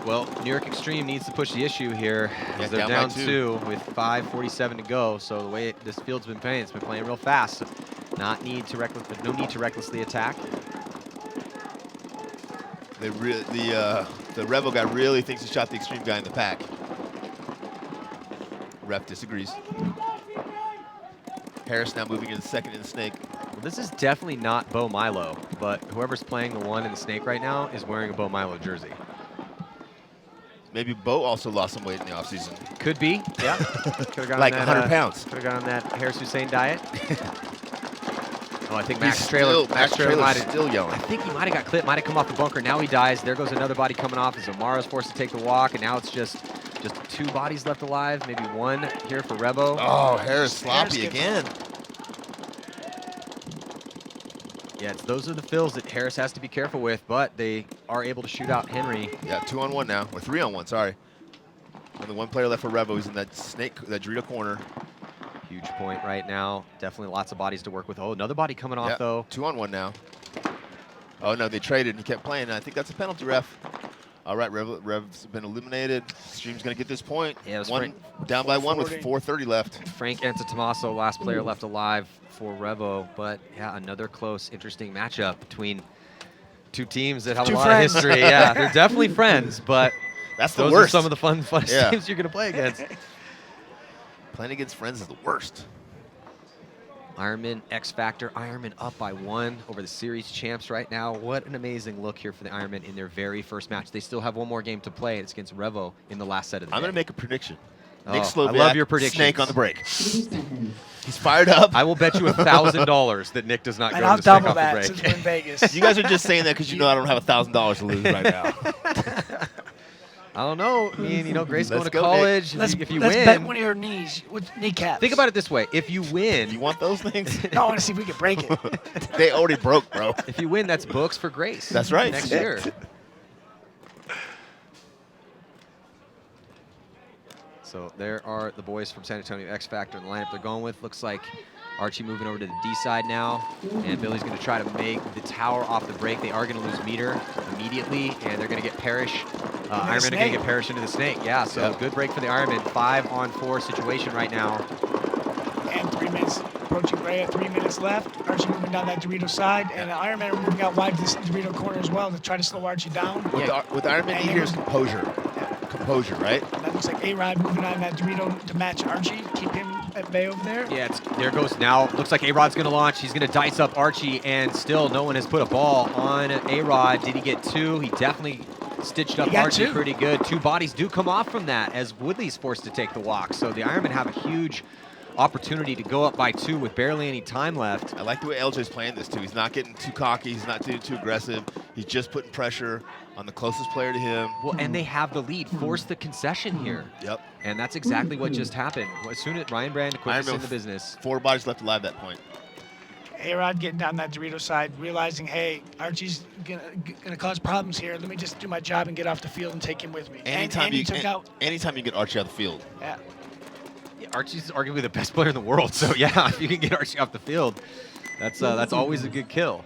Well, New York Xtreme needs to push the issue here. Yeah, As they're down by down 2. 2 with 5:47 to go. So the way this field's been playing, it's been playing real fast. No need to recklessly attack. The Revo guy really thinks he shot the Xtreme guy in the pack. Ref disagrees. Harris now moving into second in the snake. Well, this is definitely not Bo Milo, but whoever's playing the 1 in the snake right now is wearing a Bo Milo jersey. Maybe Bo also lost some weight in the offseason. Could be, yeah. Could've gone Like on that, 100 pounds. Could have gone on that Harris Hussein diet. Oh, I think Max Max Trailer Trailer's might have. still yelling. I think he might have got clipped, might have come off the bunker. Now he dies. There goes another body coming off as Amara's forced to take the walk, and now it's just 2 bodies left alive, maybe 1 here for Revo. Oh, Harris sloppy again. Yeah, those are the fills that Harris has to be careful with, but they are able to shoot out Henry. Yeah, 2-on-1 now, or 3-on-1, sorry. And the 1 player left for Revo. He's in that Dorito corner. Huge point right now. Definitely lots of bodies to work with. Oh, another body coming off, though. 2-on-1 now. Oh, no, they traded and he kept playing. I think that's a penalty, ref. All right, Rev's been eliminated. Xtreme's going to get this point. Yeah, it was down by 1 with 4:30 left. Frank Antetomaso, last player left alive for Revo. But, yeah, another close, interesting matchup between 2 teams that have a lot of history. Yeah, they're definitely friends, but that's the those worst. are some of the funnest teams you're going to play against. Playing against friends is the worst. Ironmen, X Factor, Ironmen up by 1 over the series champs right now. What an amazing look here for the Ironmen in their very first match. They still have 1 more game to play. It's against Revo in the last set of the I'm day. going to make a prediction. Oh, Nick Sloviak, I love your predictions. Snake on the break. He's fired up. I will bet you $1,000 that Nick does not go And to I'll the snake double off the that break. since we're in Vegas. You guys are just saying that because you know I don't have $1,000 to lose right now. I don't know. I mean, Grace going to go, college. Let's If you bet win, one of your kneecaps. think about it this way: if you win, You want those things? No, I want to see if we can break it. They already broke, bro. if you win, that's books for Grace. That's right. Next year. So there are the boys from San Antonio X Factor in the lineup they're going with. Looks like Archie moving over to the D side now, and Billy's going to try to make the tower off the break. They are going to lose meter immediately, and they're going to get Parrish. Ironmen are going to get Parrish into the snake. Yeah, so good break for the Ironmen. 5-on-4 situation right now. And 3 minutes approaching right at 3 minutes left. Archie moving down that Dorito side, and the Ironmen are moving out wide this Dorito corner as well to try to slow Archie down. With Ironman, he hears composure. Composure, right? That looks like A-Rod moving on that Dorito to match Archie, keep him at Bay over there. Yeah, there goes now. Looks like A-Rod's going to launch. He's going to dice up Archie, and still no one has put a ball on A-Rod. Did he get 2? He definitely stitched up Archie 2. pretty good. 2 bodies do come off from that as Woodley's forced to take the walk. So the Ironmen have a huge opportunity to go up by 2 with barely any time left. I like the way LJ's playing this too. He's not getting too cocky. He's not getting too aggressive. He's just putting pressure on the closest player to him. Well, and they have the lead. Force the concession here. Yep. And that's exactly what just happened. As soon as Ryan Brand, quickest in the business. 4 bodies left alive at that point. A-Rod getting down that Dorito side, realizing, hey, Archie's gonna cause problems here. Let me just do my job and get off the field and take him with me. Anytime he took out. Anytime you get Archie out of the field. Yeah. Yeah, Archie's arguably the best player in the world. So yeah, if you can get Archie off the field, that's always a good kill.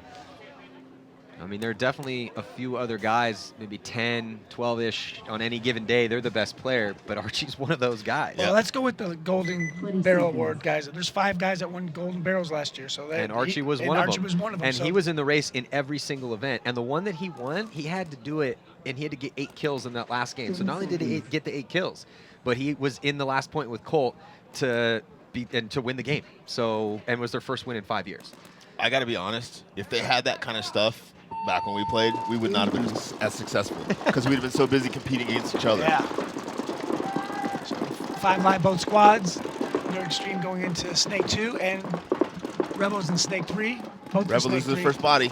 I mean, there are definitely a few other guys, maybe 10, 12-ish on any given day. They're the best player, but Archie's one of those guys. Well, let's go with the Golden Barrel Award guys. There's 5 guys that won Golden Barrels last year, so that And Archie was one of them. Archie was one of them. And he was in the race in every single event. And the one that he won, he had to do it, and he had to get 8 kills in that last game. So not only did he get the 8 kills, but he was in the last point with Colt to win the game. So, and was their first win in 5 years. I got to be honest. If they had that kind of stuff back when we played, we would not have been as successful because we'd have been so busy competing against each other. Yeah. So 5 live both squads. New Xtreme going into Snake 2 and Rebels in Snake 3. Both Revo Snake loses 3. his first body.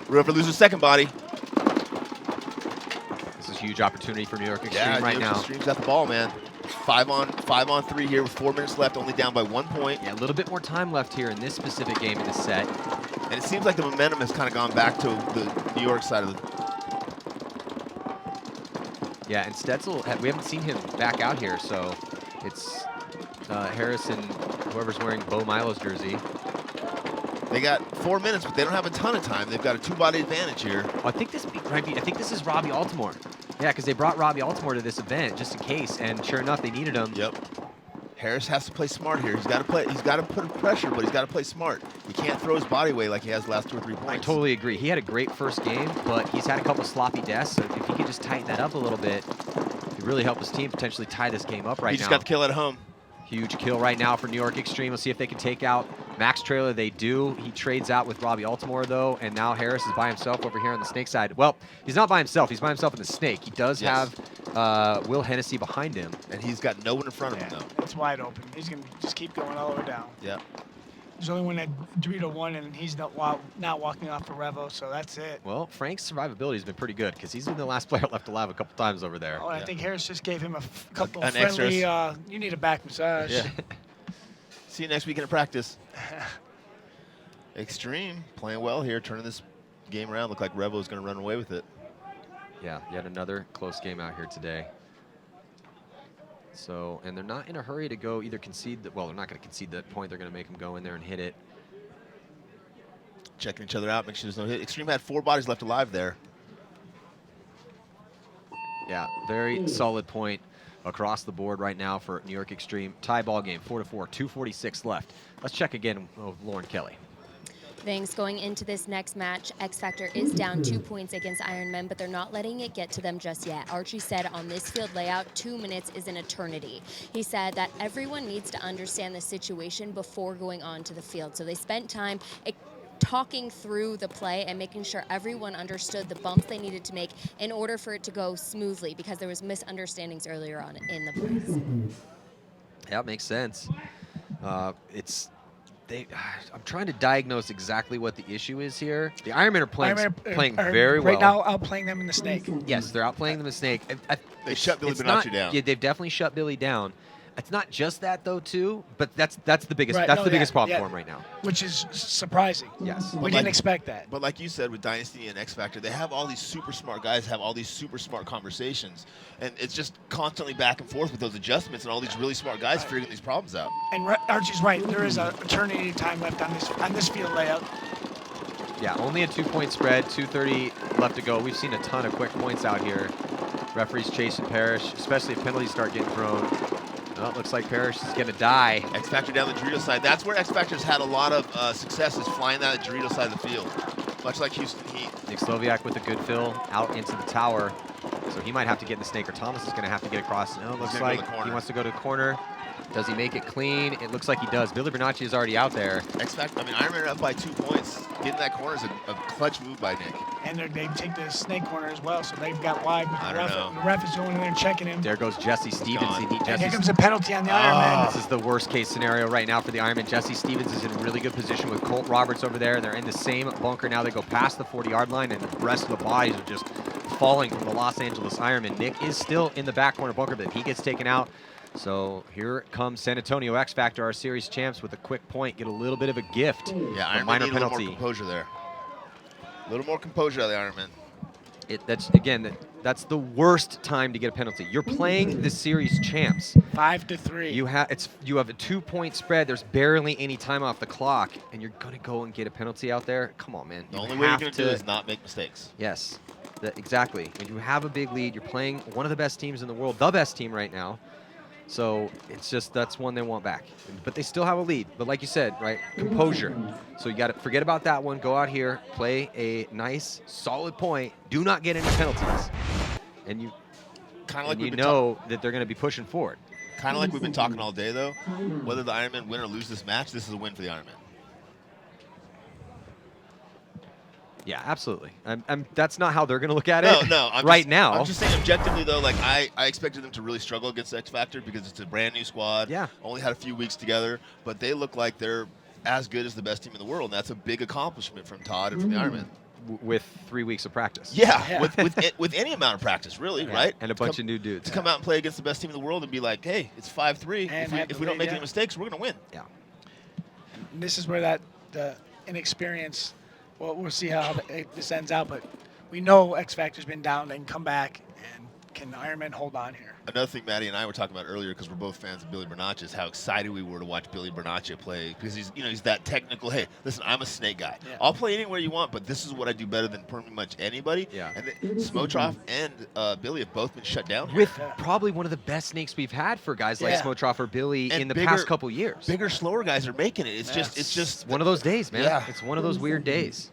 Revo loses second body. This is a huge opportunity for New York Xtreme Yeah, right now. Xtreme's got the ball, man. 5 on 3 here with 4 minutes left, only down by 1 point. Yeah, a little bit more time left here in this specific game in this set. And it seems like the momentum has kind of gone back to the New York side of the... Yeah, and Stetzel, we haven't seen him back out here, so it's Harris and whoever's wearing Bo Milo's jersey. They got 4 minutes, but they don't have a ton of time. They've got a 2-body advantage here. Oh, I think this is Robbie Altimore. Yeah, because they brought Robbie Altimore to this event just in case, and sure enough, they needed him. Yep. Harris has to play smart here. He's got to put pressure, but he's got to play smart. He can't throw his body away like he has the last 2 or 3 points. I totally agree. He had a great first game, but he's had a couple sloppy deaths, so if he could just tighten that up a little bit, it'd really help his team potentially tie this game up right now. He just got the kill at home. Huge kill right now for New York Xtreme. Let's see if they can take out Max Trailer. They do. He trades out with Robbie Altimore, though, and now Harris is by himself over here on the Snake side. Well, he's not by himself. He's by himself in the Snake. He does have Will Hennessy behind him. And he's got no one in front of him, though. It's wide open. He's going to just keep going all the way down. Yeah. There's only one that Dorito won, and he's not walking off for Revo, so that's it. Well, Frank's survivability has been pretty good because he's been the last player left alive a couple times over there. Oh, and I think Harris just gave him a couple An of friendly, extras. You need a back massage. Yeah. See you next weekend in practice. Xtreme playing well here, turning this game around. Look like Revo is going to run away with it. Yeah, yet another close game out here today. So, and they're not in a hurry to go either concede, well, they're not going to concede that point. They're going to make them go in there and hit it. Checking each other out, make sure there's no hit. Xtreme had 4 bodies left alive there. Yeah, very solid point across the board right now for New York Xtreme. Tie ball game, 4-4, 2:46 left. Let's check again with Lauren Kelly. Things going into this next match, X Factor is down 2 points against Ironmen, but they're not letting it get to them just yet. Archie said on this field layout, 2 minutes is an eternity. He said that everyone needs to understand the situation before going on to the field. So they spent time talking through the play and making sure everyone understood the bumps they needed to make in order for it to go smoothly, because there was misunderstandings earlier on in the plays. Yeah, it makes sense. I'm trying to diagnose exactly what the issue is here. The Ironmen are playing very well. Right now, outplaying them in the Snake. Yes, they're outplaying them in Snake. They shut Billy Bonacci down. Yeah, they've definitely shut Billy down. It's not just that though, too, but that's the biggest biggest problem for him right now. Which is surprising. Yes, we didn't expect that. But like you said, with Dynasty and X Factor, they have all these super smart guys, have all these super smart conversations, and it's just constantly back and forth with those adjustments and all these really smart guys figuring these problems out. And Archie's right. There is a eternity time left on this field layout. Yeah, only a 2-point spread, 2:30 left to go. We've seen a ton of quick points out here. Referees chasing Parrish, especially if penalties start getting thrown. Well, it looks like Parrish is going to die. X Factor down the Dorito side. That's where X Factor's had a lot of success, is flying down the Dorito side of the field, much like Houston Heat. Nick Sloviak with a good fill out into the tower. So he might have to get in the Snake, or Thomas is going to have to get across. No, it looks like he wants to go to the corner. Does he make it clean? It looks like he does. Billy Bernacchi is already out there. X-Factor, I mean, Ironmen are up by 2 points. Getting that corner is a clutch move by Nick. And they take the snake corner as well, so they've got wide. I don't know. The ref is going in there and checking him. There goes Jesse Stevens. gone. And here comes a penalty on the Ironman. This is the worst case scenario right now for the Ironman. Jesse Stevens is in a really good position with Colt Roberts over there. They're in the same bunker now. They go past the 40-yard line, and the rest of the bodies are just falling from the Los Angeles Ironman. Nick is still in the back corner bunker, but he gets taken out. So here comes San Antonio X Factor, our series champs, with a quick point. Get a little bit of a gift. Yeah, a Ironman minor need a little penalty. more composure there. A little more composure out of the Ironman. That's the worst time to get a penalty. You're playing the series champs. 5-3. You have a 2-point spread. There's barely any time off the clock, and you're gonna go and get a penalty out there. Come on, man. The only way you're gonna do is not make mistakes. Yes, exactly. When you have a big lead, you're playing one of the best teams in the world, the best team right now. So it's just, that's one they want back. But they still have a lead. But like you said, right, composure. So you got to forget about that one. Go out here, play a nice, solid point. Do not get any penalties. And you know that they're going to be pushing forward. Kind of like we've been talking all day, though. Whether the Ironmen win or lose this match, this is a win for the Ironmen. Yeah, absolutely. That's not how they're going to look at it. No. Now. I'm just saying objectively, though, like I expected them to really struggle against X Factor because it's a brand new squad. Yeah. Only had a few weeks together, but they look like they're as good as the best team in the world, and that's a big accomplishment from Todd and from the Ironmen. With 3 weeks of practice. Yeah. With any amount of practice, really, right? And a bunch of new dudes. To come out and play against the best team in the world and be like, hey, it's 5-3. If we don't make any mistakes, we're going to win. Yeah. And this is where the inexperience. Well, we'll see how this ends out, but we know X Factor's been down. They can come back, and can Ironman hold on here? Another thing Maddie and I were talking about earlier, because we're both fans of Billy Bernacchi, is how excited we were to watch Billy Bernacchi play, because he's that technical. Hey, listen, I'm a snake guy. Yeah. I'll play anywhere you want, but this is what I do better than pretty much anybody. Yeah. And Smotroff and Billy have both been shut down here. With probably one of the best snakes we've had for guys like Smotroff or Billy And in the past couple years. Bigger, slower guys are making it. It's just one of those days, man. Yeah. It's one of those weird days.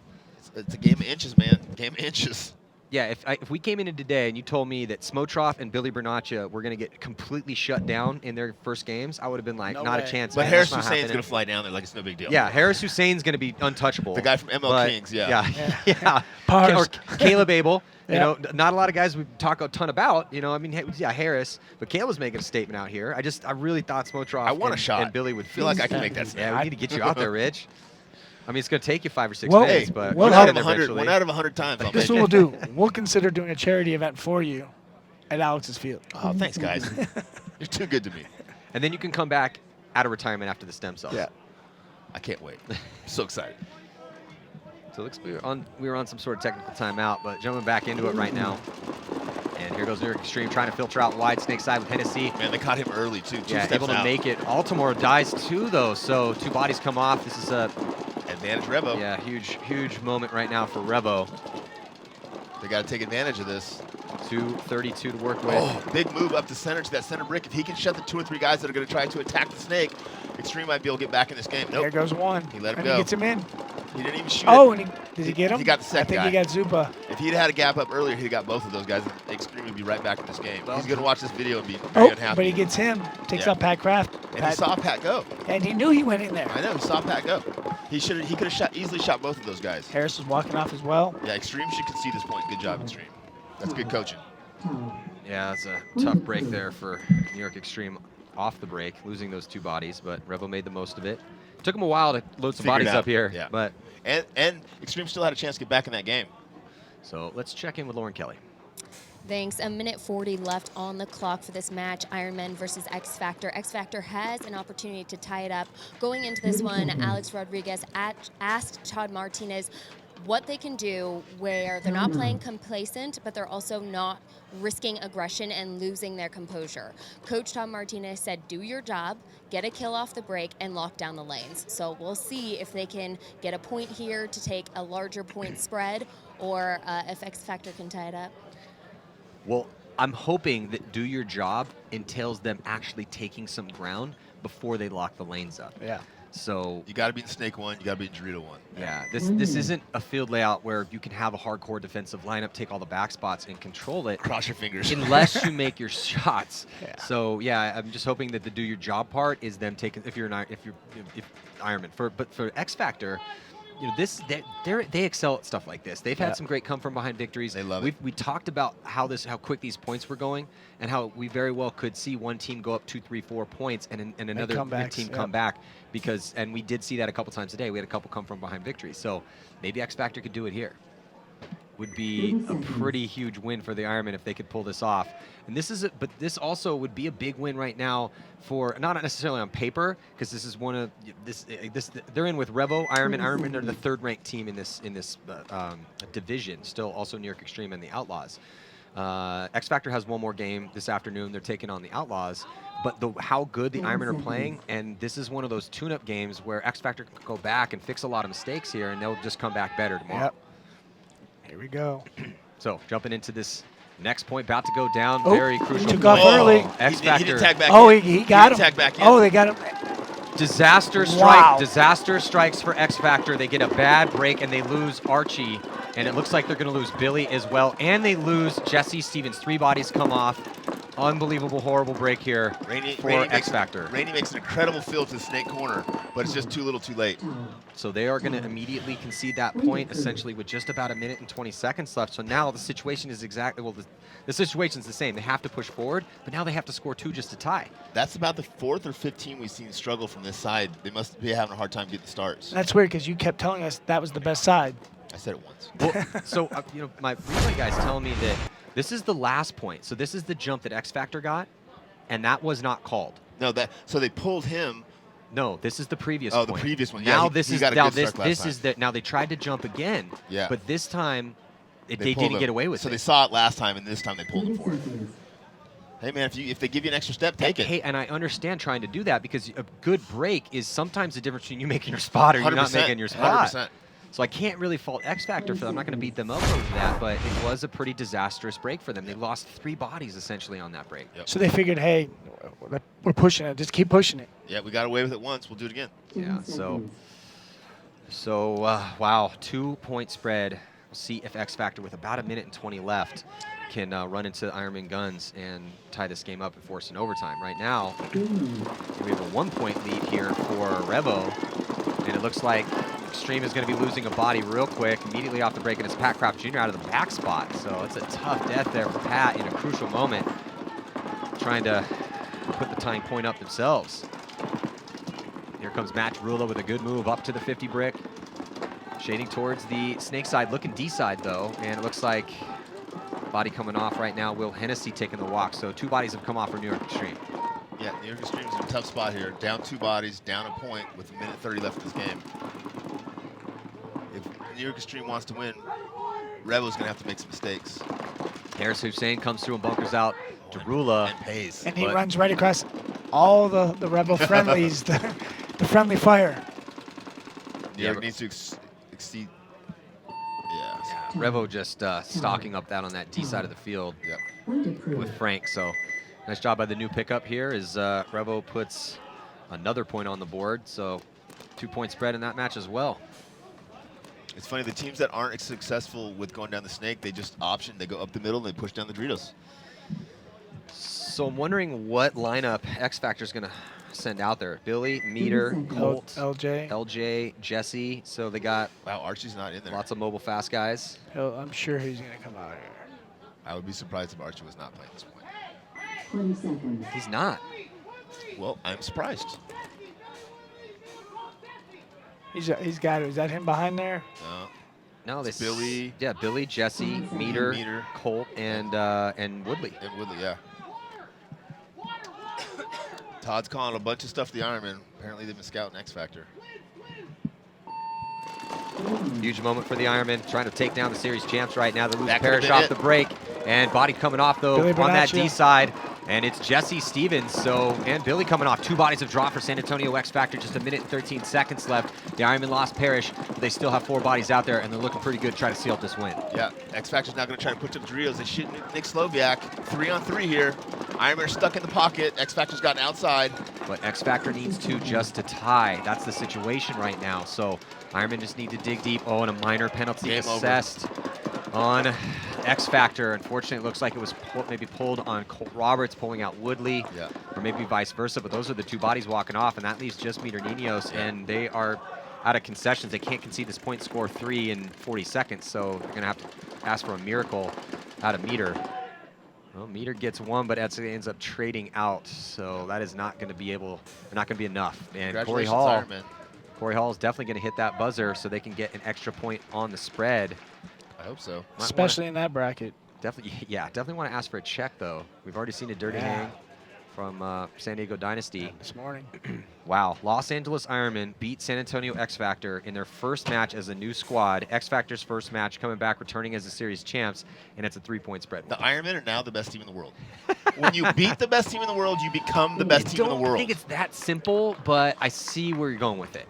It's a game of inches, man. Game of inches. Yeah, if we came in today and you told me that Smotroff and Billy Bernacchi were going to get completely shut down in their first games, I would have been like, not a chance. But man. Harris That's not Hussein's going happening. to fly down there like it's no big deal. Yeah, Harris Hussein's going to be untouchable. The guy from ML Kings, Yeah. Pars. Or Caleb Abel. You Yeah. know, not a lot of guys we talk a ton about. You know, I mean, Harris, but Caleb was making a statement out here. I really thought Smotroff and Billy would feel like I can make that statement. Yeah, we need to get you out there, Rich. I mean, it's going to take you 5 or 6 Well, minutes, hey, but we'll you'll have get in there eventually. 1 out of 100 times. I'll This is make what it. we'll do. We'll consider doing a charity event for you at Alex's Field. Oh, thanks, guys. You're too good to me. And then you can come back out of retirement after the stem cells. Yeah. I can't wait. I'm so excited. So it looks we were on some sort of technical timeout, but jumping back into it right now. And here goes New York Xtreme trying to filter out wide snake side with Hennessy. Man, they caught him early, too. Yeah, able to make it. Altamore dies too, though, so 2 bodies come off. This is a advantage Revo. Yeah, huge moment right now for Revo. They got to take advantage of this. 2:32 to work with. Oh, big move up the center to that center brick. If he can shut the 2 or 3 guys that are going to try to attack the snake, Xtreme might be able to get back in this game. Nope. There goes one. He let him and go. He gets him in. He didn't even shoot Oh, it. and did he get him? He got the second I think he got Zupa. If he'd had a gap up earlier, he'd got both of those guys. Xtreme would be right back in this game. He's going to watch this video and be very unhappy. But he gets him. Takes out Pat Kraft. And he saw Pat go. And he knew he went in there. I know. He saw Pat go. He could have easily shot both of those guys. Harris was walking off as well. Yeah, Xtreme should concede this point. Good job, Xtreme. That's good coaching. Yeah, it's a tough break there for New York Xtreme off the break, losing those 2 bodies, but Revo made the most of it. Took him a while to load some bodies up here, yeah. but and Xtreme still had a chance to get back in that game. So let's check in with Lauren Kelly. Thanks. 1:40 left on the clock for this match, Ironmen versus X Factor. X Factor has an opportunity to tie it up. Going into this one, Alex Rodriguez asked Todd Martinez what they can do where they're not playing complacent, but they're also not risking aggression and losing their composure. Coach Todd Martinez said, do your job, get a kill off the break, and lock down the lanes. So we'll see if they can get a point here to take a larger point spread, or if X Factor can tie it up. Well, I'm hoping that do your job entails them actually taking some ground before they lock the lanes up. Yeah. So You got to be in Snake 1. You got to be in Dorito 1. yeah, this isn't a field layout where you can have a hardcore defensive lineup, take all the back spots, and control it. Cross your fingers. Unless you make your shots. Yeah. So yeah, I'm just hoping that the do your job part is them taking if Ironman but for X Factor, you know, they excel at stuff like this. They've had some great come from behind victories. They love it. We talked about how quick these points were going, and how we very well could see one team go up 2, 3, 4 points, and another team come back, and we did see that a couple times today. We had a couple come from behind victories. So maybe X Factor could do it here. Would be a pretty huge win for the Ironmen if they could pull this off. And but this also would be a big win right now for, not necessarily on paper, because this is one of they're in with Revo. Ironmen are the 3rd ranked team in this division. Still also New York Xtreme and the Outlaws. X Factor has one more game this afternoon. They're taking on the Outlaws. But how good the Ironmen are playing, and this is one of those tune-up games where X Factor can go back and fix a lot of mistakes here, and they'll just come back better tomorrow. Yep. Here we go. So jumping into this next point, about to go down, very crucial. Took off early. X He Factor. didn't tag back Oh, in. he got him. Tag back in. Oh, they got him. Disaster strike. Wow. Disaster strikes for X Factor. They get a bad break and they lose Archie, and it looks like they're going to lose Billy as well, and they lose Jesse Stevens. 3 bodies come off. Unbelievable, horrible break here for X Factor. Rainey makes an incredible field to the Snake corner, but it's just too little too late. So they are going to immediately concede that point, essentially with just about 1 minute and 20 seconds left. So now the situation is the situation's the same. They have to push forward, but now they have to score 2 just to tie. That's about the 4th or 5th team we've seen struggle from this side. They must be having a hard time getting the starts. That's weird because you kept telling us that was the best side. I said it once. Well, so my replay guy's telling me that this is the last point. So this is the jump that X Factor got, and that was not called. No, so they pulled him. No, this is the previous point. Oh, the previous one. Now Yeah, this he is got a now good this start last is time. now they tried to jump again. Yeah. But this time they pulled didn't him. get away with So it. they saw it last time, and this time they pulled him for it. Hey man, if they give you an extra step, take it. Hey, and I understand trying to do that because a good break is sometimes the difference between you making your spot or you not 100%, making your spot. 100%. So I can't really fault X Factor for that. I'm not going to beat them up over that, but it was a pretty disastrous break for them. They lost 3 bodies essentially on that break. Yep. So they figured, hey, we're pushing it. Just keep pushing it. Yeah, we got away with it once. We'll do it again. Yeah. So wow, 2-point spread. We'll see if X Factor with about 1 minute and 20 left can run into Ironman guns and tie this game up and force an overtime. Right now, we have a 1-point lead here for Revo, and it looks like Xtreme is going to be losing a body real quick immediately off the break, and it's Pat Kraft Jr. out of the back spot. So it's a tough death there for Pat in a crucial moment, trying to put the tying point up themselves. Here comes Matt Tarula with a good move up to the 50 brick. Shading towards the Snake side, looking D side though, and it looks like body coming off right now. Will Hennessy taking the walk, so 2 bodies have come off for New York Xtreme. Yeah, New York Xtreme's in a tough spot here. Down 2 bodies, down a point with 1 minute 30 left in this game. If New York Xtreme wants to win, Revo's gonna have to make some mistakes. Harris Hussein comes through and bunkers out Tarula. And pays. And he runs right across all the Rebel friendlies, the friendly fire. New York needs to exceed. Yeah. Revo just stocking up that on that D side of the field Yep. with Frank. So nice job by the new pickup here as Revo puts another point on the board. So 2-point spread in that match as well. It's funny, the teams that aren't successful with going down the Snake, they just option, they go up the middle, and they push down the Doritos. So I'm wondering what lineup X Factor's going to send out there. Billy, Meter, Colt, LJ, Jesse. So they got Wow, Archie's not in there. lots of mobile fast guys. I'm sure he's going to come out here. I would be surprised if Archie was not playing this point. 20 seconds. He's not. Well, I'm surprised. He's got it. Is that him behind there? No, they Billy. Yeah, Billy, Jesse, Meter, Colt, and Woodley. And Woodley, yeah. Todd's calling a bunch of stuff to the Ironmen. Apparently they've been scouting X Factor. Huge moment for the Ironmen, trying to take down the series champs right now. They lose That Parrish could've been off it. the break, and body coming off though Billy on that Bonaccio. D side. And it's Jesse Stevens, and Billy coming off 2 bodies of draw for San Antonio X Factor, just 1 minute and 13 seconds left. The Ironmen lost Parrish, but they still have 4 bodies out there, and they're looking pretty good to try to seal up this win. Yeah, X Factor's now going to try to put up drills. They shoot Nick Sloviak. 3-on-3 here. Ironmen are stuck in the pocket. X Factor's gotten outside. But X Factor needs 2 just to tie. That's the situation right now. So Ironmen just need to dig deep. Oh, and a minor penalty Game assessed on X Factor. Unfortunately, it looks like it was maybe pulled on Colt Roberts, pulling out Woodley, or maybe vice versa. But those are the 2 bodies walking off, and that leaves just Meter Ninos, and they are out of concessions. They can't concede this point score 3 in 40 seconds, so they're going to have to ask for a miracle out of Meter. Well, Meter gets 1, but ends up trading out, so that is not going to be enough. And Corey Hall is definitely going to hit that buzzer so they can get an extra point on the spread. I hope so. Especially in that bracket. Definitely want to ask for a check, though. We've already seen a dirty hang from San Diego Dynasty. This morning. Wow. Los Angeles Ironmen beat San Antonio X Factor in their first match as a new squad. X Factor's first match, coming back, returning as the series champs, and it's a 3-point spread. The Ironmen are now the best team in the world. When you beat the best team in the world, you become the best team in the world. I don't think it's that simple, but I see where you're going with it.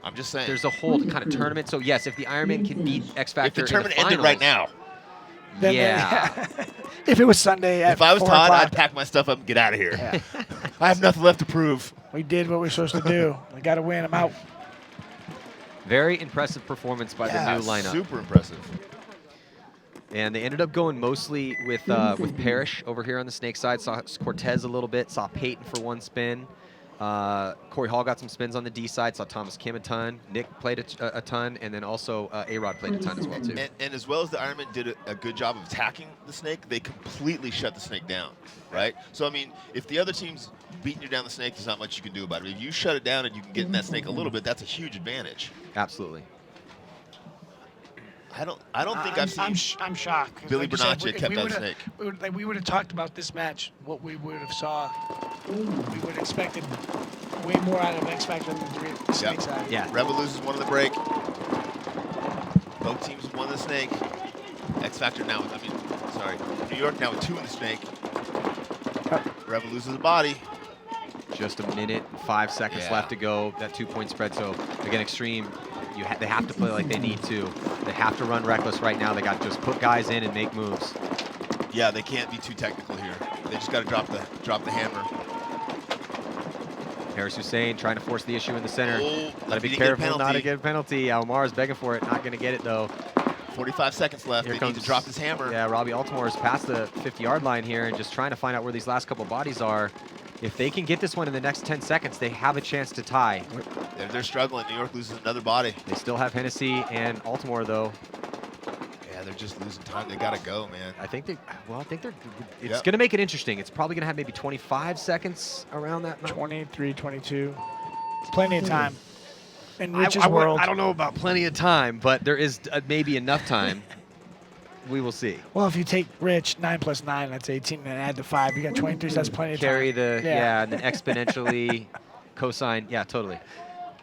I'm just saying. There's a whole kind of tournament. So, yes, if the Ironmen can beat X Factor if the tournament in the ended right now. Then if it was Sunday at If I was 4 Todd, o'clock, I'd pack my stuff up and get out of here. I have nothing left to prove. we did what we were supposed to do. We got to win. I'm out. Very impressive performance by the new lineup. Super impressive. And they ended up going mostly with Parrish over here on the Snake side. Saw Cortez a little bit. Saw Peyton for 1 spin. Corey Hall got some spins on the D side. Saw Thomas Kim a ton. Nick played a ton. And then also A-Rod played a ton as well, too. And as well as the Ironmen did a good job of attacking the Snake, they completely shut the Snake down, right? So, I mean, if the other team's beating you down the Snake, there's not much you can do about it. If you shut it down and you can get in that Snake a little bit, that's a huge advantage. Absolutely. I don't think I've seen I'm shocked. Billy Like you said, Bernacchi kept that Snake. We would have talked about this match, what we would have saw. We would have expected way more out of X Factor than the Snake side. Yeah. Revo loses 1 on the break. Both teams won the Snake. X Factor now, New York now with 2 in the Snake. Revo loses a body. Just 1 minute and 5 seconds left to go. That 2-point spread. So again, Xtreme, they have to play like they need to. They have to run reckless right now. They got to just put guys in and make moves. Yeah, they can't be too technical here. They just got to drop the hammer. Harris Hussein trying to force the issue in the center. Got to be he didn't get a careful not to penalty. get a penalty. Almar's begging for it. Not going to get it, though. 45 seconds left. Here They comes, need to drop his hammer. Yeah, Robbie Altimore is past the 50-yard line here and just trying to find out where these last couple bodies are. If they can get this one in the next 10 seconds, they have a chance to tie. They're struggling. New York loses another body. They still have Hennessy and Altimore, though. Yeah, they're just losing time. They got to go, man. I think they're. It's going to make it interesting. It's probably going to have maybe 25 seconds around that. 23, 22. Plenty of time. In Rich's world. I don't know about plenty of time, but there is maybe enough time. We will see. Well, if you take Rich, 9 plus 9, that's 18, and add the 5, you got 23, so that's plenty of time. Carry the, and then exponentially cosine. Yeah, totally.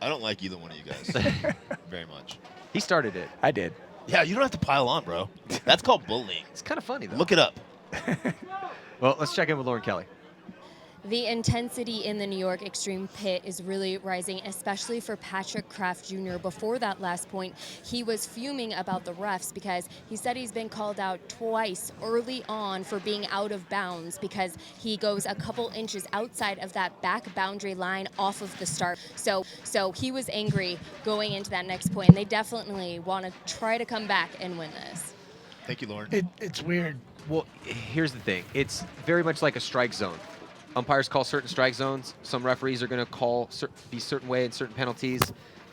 I don't like either one of you guys very much. He started it. I did. Yeah, you don't have to pile on, bro. That's called bullying. It's kind of funny, though. Look it up. Well, let's check in with Lauren Kelly. The intensity in the New York Xtreme pit is really rising, especially for Patrick Kraft Jr. Before that last point, he was fuming about the refs because he said he's been called out twice early on for being out of bounds because he goes a couple inches outside of that back boundary line off of the start. So he was angry going into that next point, and they definitely want to try to come back and win this. Thank you, Lauren. It's weird. Well, here's the thing. It's very much like a strike zone. Umpires call certain strike zones. Some referees are going to be certain way and certain penalties.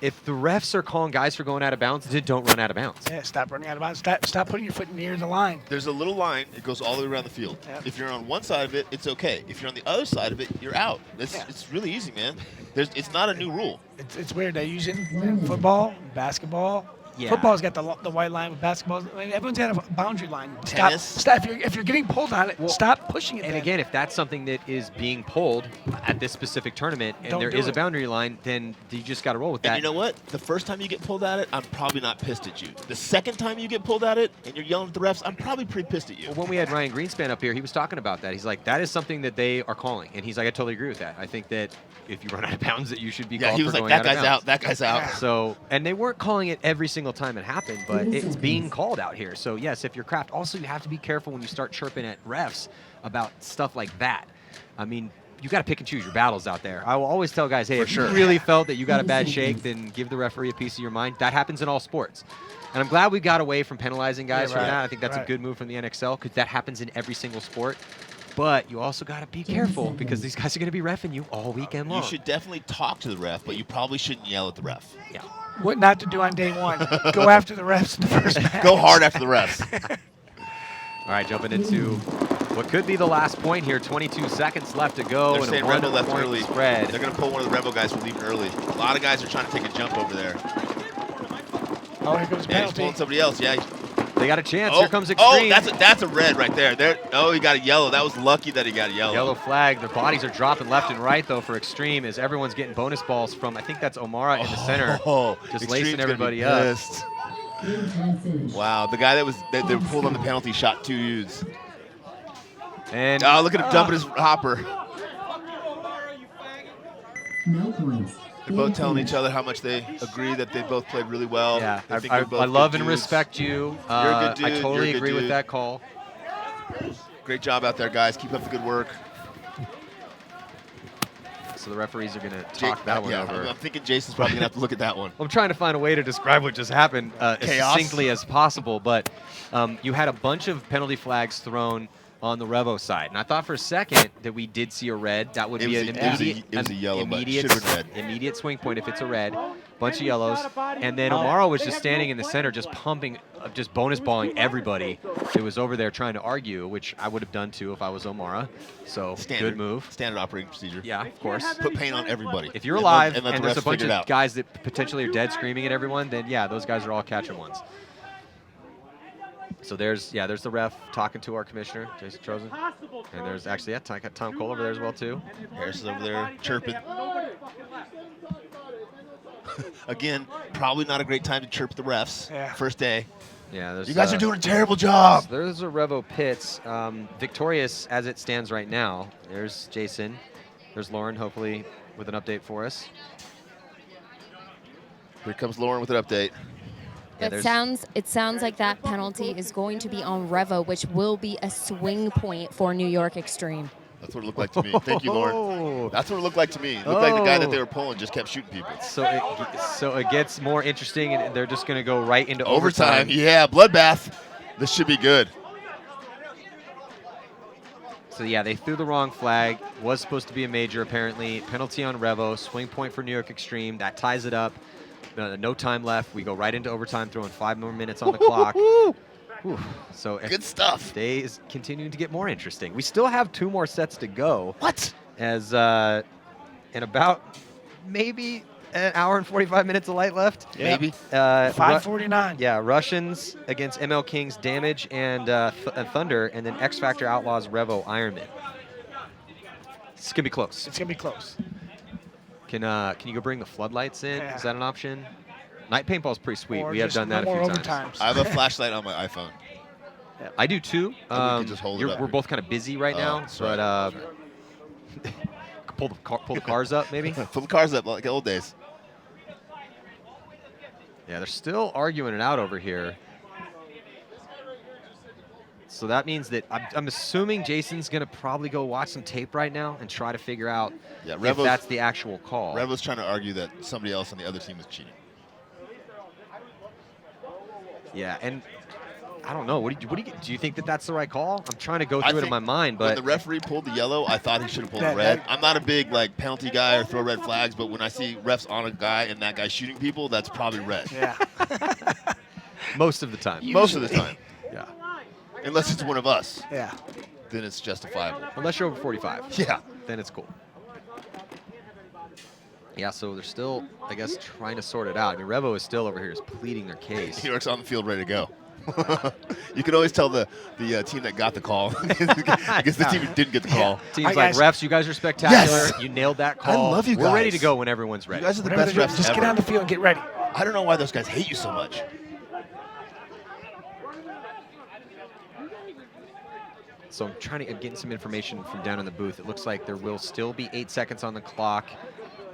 If the refs are calling guys for going out of bounds, then don't run out of bounds. Yeah, stop running out of bounds. Stop putting your foot near the line. There's a little line. It goes all the way around the field. Yep. If you're on one side of it, it's okay. If you're on the other side of it, you're out. It's really easy, man. It's not a new rule. It's weird. They use it in football, basketball, Yeah. Football's got the white line. With basketball, I mean, everyone's got a boundary line. Tennis. Stop. If you're getting pulled on it, Well, stop pushing it. And then. again, if that's something that is being pulled at this specific tournament and Don't there do is a it. boundary line, then you just got to roll with that. And you know what? The first time you get pulled at it, I'm probably not pissed at you. The second time you get pulled at it and you're yelling at the refs, I'm probably pretty pissed at you. Well, when we had Ryan Greenspan up here, he was talking about that. He's like, that is something that they are calling. And he's like, I totally agree with that. I think that if you run out of bounds, that you should be Yeah, called he was for like, going that guy's of out, bounds. that guy's out. So, and they weren't calling it every single time it happened, but it's being called out here. So, yes, if you're craft, also you have to be careful when you start chirping at refs about stuff like that. I mean, you got to pick and choose your battles out there. I will always tell guys, hey, if you really felt that you got a bad shake, then give the referee a piece of your mind. That happens in all sports. And I'm glad we got away from penalizing guys from that. I think that's a good move from the NXL because that happens in every single sport. But you also got to be careful because these guys are going to be reffing you all weekend long. You should definitely talk to the ref, but you probably shouldn't yell at the ref. Yeah. What not to do on day one? Go after the refs in the first match. Go hard after the refs. All right, jumping into what could be the last point here. 22 seconds left to go. They're and saying a Revo left 1-point early. spread. They're going to pull one of the Revo guys for leaving early. A lot of guys are trying to take a jump over there. Oh, here comes Yeah, he's penalty. pulling somebody else. Yeah. They got a chance. Oh, Here comes Xtreme. that's a red right there. Oh, he got a yellow. That was lucky that he got a yellow. Yellow flag. Their bodies are dropping left and right, though, for Xtreme as everyone's getting bonus balls from, I think that's Omara in the center, just Xtreme's lacing gonna everybody be up. pissed. Game time finish. Wow, the guy that they pulled on the penalty shot 2 U's. And Oh, look at him dumping his hopper. No points. They're both telling each other how much they agree that they both played really well. yeah, They think I they're both love good and dudes. respect you. You're a good dude. I You're a totally good agree with dude. that call. Great job out there, guys. Keep up the good work. So the referees are going to talk that one over. I'm thinking Jason's probably going to have to look at that one. I'm trying to find a way to describe what just happened as Chaos. succinctly as possible, but you had a bunch of penalty flags thrown on the Revo side, and I thought for a second that we did see a red. That would be an immediate, it was a yellow, but it immediate, should've been red. immediate swing point if it's a red. Bunch of yellows, and then Omara was just standing in the center, just pumping, just bonus balling everybody that was over there trying to argue, which I would have done too if I was Omara. So Standard, good move. Standard operating procedure. Yeah, of course. Put paint on everybody. If you're And alive let and the there's a refs bunch figure it of out. guys that potentially are dead screaming at everyone, then yeah, those guys are all catching ones. So there's the ref talking to our commissioner, Jason Trozen. And there's actually, got Tom Cole over there as well too. Harris is over there chirping. Again, probably not a great time to chirp the refs. Yeah. First day. Yeah, there's You guys are doing a terrible job. So there's a Revo Pits. Victorious as it stands right now. There's Jason. There's Lauren, hopefully with an update for us. Here comes Lauren with an update. Yeah, It sounds like that penalty is going to be on Revo, which will be a swing point for New York Xtreme. That's what it looked like to me. Thank you, Lauren. That's what it looked like to me. It looked like the guy that they were pulling just kept shooting people. So it gets more interesting, and they're just going to go right into Overtime. Yeah, bloodbath. This should be good. So yeah, they threw the wrong flag. Was supposed to be a major, apparently. Penalty on Revo. Swing point for New York Xtreme. That ties it up. No time left. We go right into overtime, throwing 5 more minutes on the clock. Whew. So Good stuff. Day is continuing to get more interesting. We still have 2 more sets to go. What? As in about maybe an hour and 45 minutes of light left. Maybe. 5:49. Yeah, Russians against ML Kings, Damage, and Thunder, and then X Factor Outlaws, Revo, Ironmen. It's gonna be close. It's gonna be close. Can you go bring the floodlights in? Yeah. Is that an option? Night paintball's pretty sweet. Or We have just done that no a more few times. overtimes. I have a flashlight on my iPhone. I do too. And we can just hold it up. We're both kind of busy right Oh, now, that's but right. pull the cars up maybe. Pull the cars up like the old days. Yeah, they're still arguing it out over here. So that means that I'm assuming Jason's going to probably go watch some tape right now and try to figure out if Revo's- that's the actual call. Revo's trying to argue that somebody else on the other team is cheating. Yeah, and I don't know. Do you think that that's the right call? I'm trying to go I through it in think my mind, when but the referee pulled the yellow, I thought he should have pulled the red. I'm not a big penalty guy or throw red flags, but when I see refs on a guy and that guy shooting people, that's probably red. Yeah. most of the time. Most of the time. Yeah. Unless it's one of us, Yeah. then it's justifiable. Unless you're over 45. Yeah. Then it's cool. Yeah, so they're still, I guess, trying to sort it out. I mean, Revo is still over here is pleading their case. New York's on the field ready to go. You can always tell the team that got the call against the team who didn't get the call. Teams Alright, like, guys. refs, you guys are spectacular. Yes! You nailed that call. love you We're ready guys. to go when everyone's ready. You guys are the Whatever best they do, refs just ever. get on the field and get ready. I don't know why those guys hate you so much. So I'm trying to get some information from down in the booth. It looks like there will still be 8 seconds on the clock.